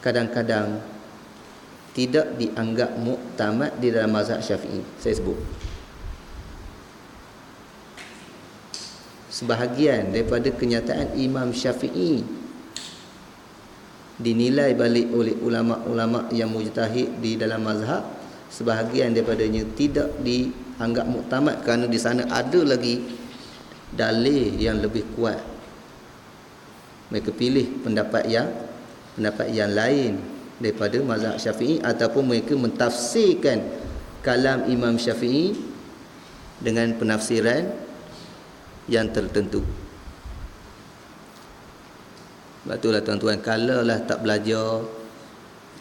kadang-kadang tidak dianggap muktamad di dalam mazhab Syafi'i. Saya sebut sebahagian daripada kenyataan Imam Syafi'i dinilai balik oleh ulama-ulama yang mujtahid di dalam mazhab. Sebahagian daripadanya tidak dianggap muktamad kerana di sana ada lagi dalil yang lebih kuat. Mereka pilih pendapat yang lain daripada mazhab Syafi'i, ataupun mereka mentafsirkan kalam Imam Syafi'i dengan penafsiran yang tertentu. Sebab itulah tuan-tuan, kalaulah tak belajar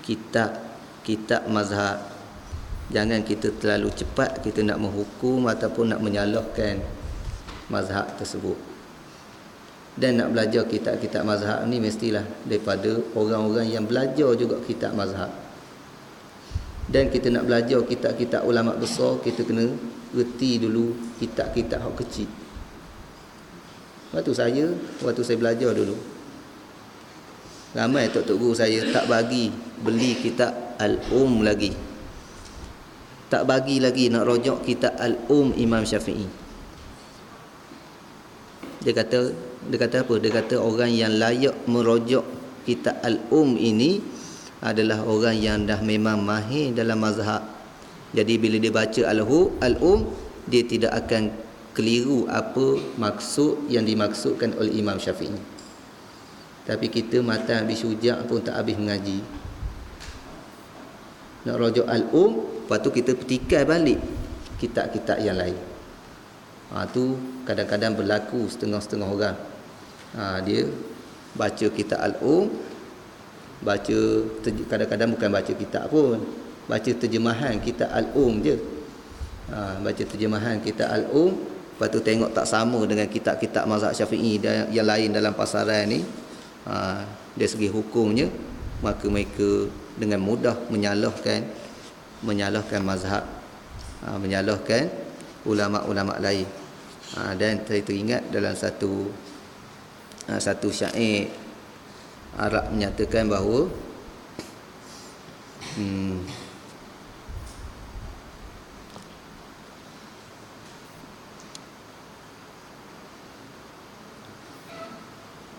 kitab mazhab, jangan kita terlalu cepat kita nak menghukum ataupun nak menyalahkan mazhab tersebut. Dan nak belajar kitab-kitab mazhab ni mestilah daripada orang-orang yang belajar juga kitab mazhab. Dan kita nak belajar kitab-kitab ulama besar, kita kena reti dulu kitab-kitab hak kecil. Waktu saya belajar dulu, ramai tok-tok guru saya tak bagi beli kitab Al-Umm lagi. Tak bagi lagi nak rojak kitab Al-Umm Imam Syafi'i. Dia kata apa? Dia kata orang yang layak merojak kitab Al-Umm ini adalah orang yang dah memang mahir dalam mazhab. Jadi bila dia baca Al-Umm, dia tidak akan keliru apa maksud yang dimaksudkan oleh Imam Syafi'i. Tapi kita mata habis hujah pun tak habis mengaji, nak rojak Al-Umm, lepas tu kita petikai balik kitab-kitab yang lain. Tu kadang-kadang berlaku setengah-setengah orang. Dia baca kitab Al-Umm, kadang-kadang bukan baca kitab pun, baca terjemahan kitab Al-Umm je. Baca terjemahan kitab Al-Umm, lepas tu tengok tak sama dengan kitab-kitab mazhab Syafi'i dan yang lain dalam pasaran ni, dari segi hukumnya, maka mereka dengan mudah menyalahkan mazhab, menyalahkan ulama-ulama lain. Dan saya teringat dalam satu syair Arab menyatakan bahawa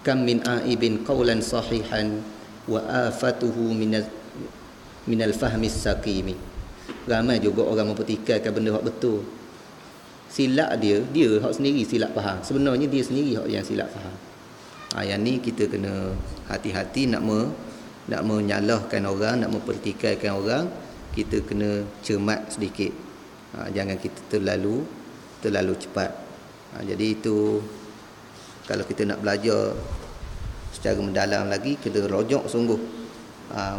kam min aibin qawlan sahihan wa afatuhu minal fahmi saqimi. Ramai juga orang mempertikaikan benda hak betul. Silap dia hak sendiri silap faham. Sebenarnya dia sendiri hak yang silap faham. Yang ni kita kena hati-hati nak menyalahkan orang, nak mempertikaikan orang, kita kena cermat sedikit. Jangan kita terlalu cepat. Jadi itu Kalau kita nak belajar secara mendalam lagi, kita rojok sungguh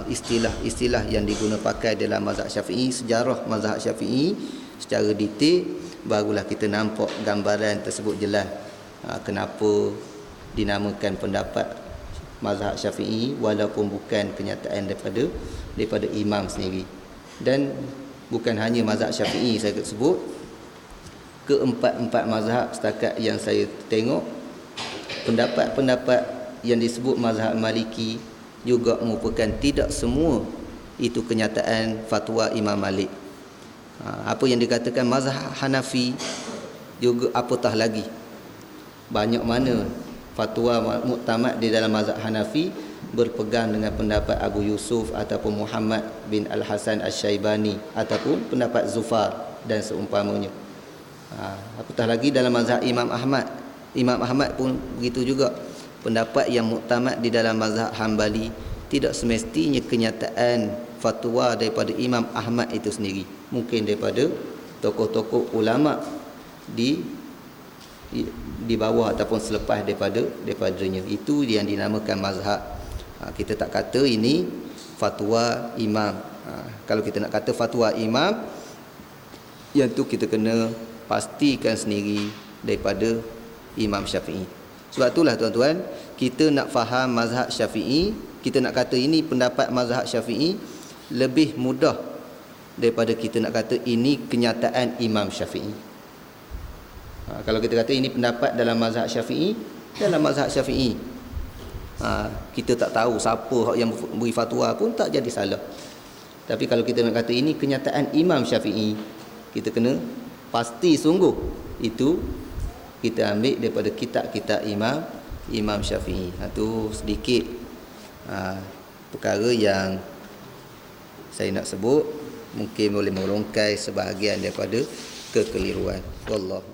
istilah-istilah yang digunakan pakai dalam mazhab Syafi'i, sejarah mazhab Syafi'i secara detail, barulah kita nampak gambaran tersebut jelas. Kenapa dinamakan pendapat mazhab Syafi'i walaupun bukan kenyataan daripada imam sendiri. Dan bukan hanya mazhab Syafi'i saya sebut, keempat-empat mazhab setakat yang saya tengok, pendapat-pendapat yang disebut mazhab Maliki juga merupakan tidak semua itu kenyataan fatwa Imam Malik. Apa yang dikatakan mazhab Hanafi juga apatah lagi. Banyak mana fatwa muktamad di dalam mazhab Hanafi berpegang dengan pendapat Abu Yusuf ataupun Muhammad bin Al-Hasan Asy-Syaibani ataupun pendapat Zufar dan seumpamanya. Apatah lagi dalam mazhab Imam Ahmad. Imam Ahmad pun begitu juga. Pendapat yang muktamad di dalam mazhab Hambali tidak semestinya kenyataan fatwa daripada Imam Ahmad itu sendiri. Mungkin daripada tokoh-tokoh ulama di bawah ataupun selepas daripadanya. Itu yang dinamakan mazhab. Kita tak kata ini fatwa imam. Kalau kita nak kata fatwa imam, yang tu kita kena pastikan sendiri daripada Imam Syafi'i. Sebab itulah tuan-tuan, kita nak faham mazhab Syafi'i, kita nak kata ini pendapat mazhab Syafi'i, lebih mudah daripada kita nak kata ini kenyataan Imam Syafi'i. Kalau kita kata ini pendapat dalam mazhab Syafi'i, kita tak tahu siapa yang beri fatwa pun tak jadi salah. Tapi kalau kita nak kata ini kenyataan Imam Syafi'i, kita kena pasti sungguh itu kita ambil daripada kitab-kitab Imam Syafi'i. Itu sedikit perkara yang saya nak sebut, mungkin boleh merongkai sebahagian daripada kekeliruan. Wallahu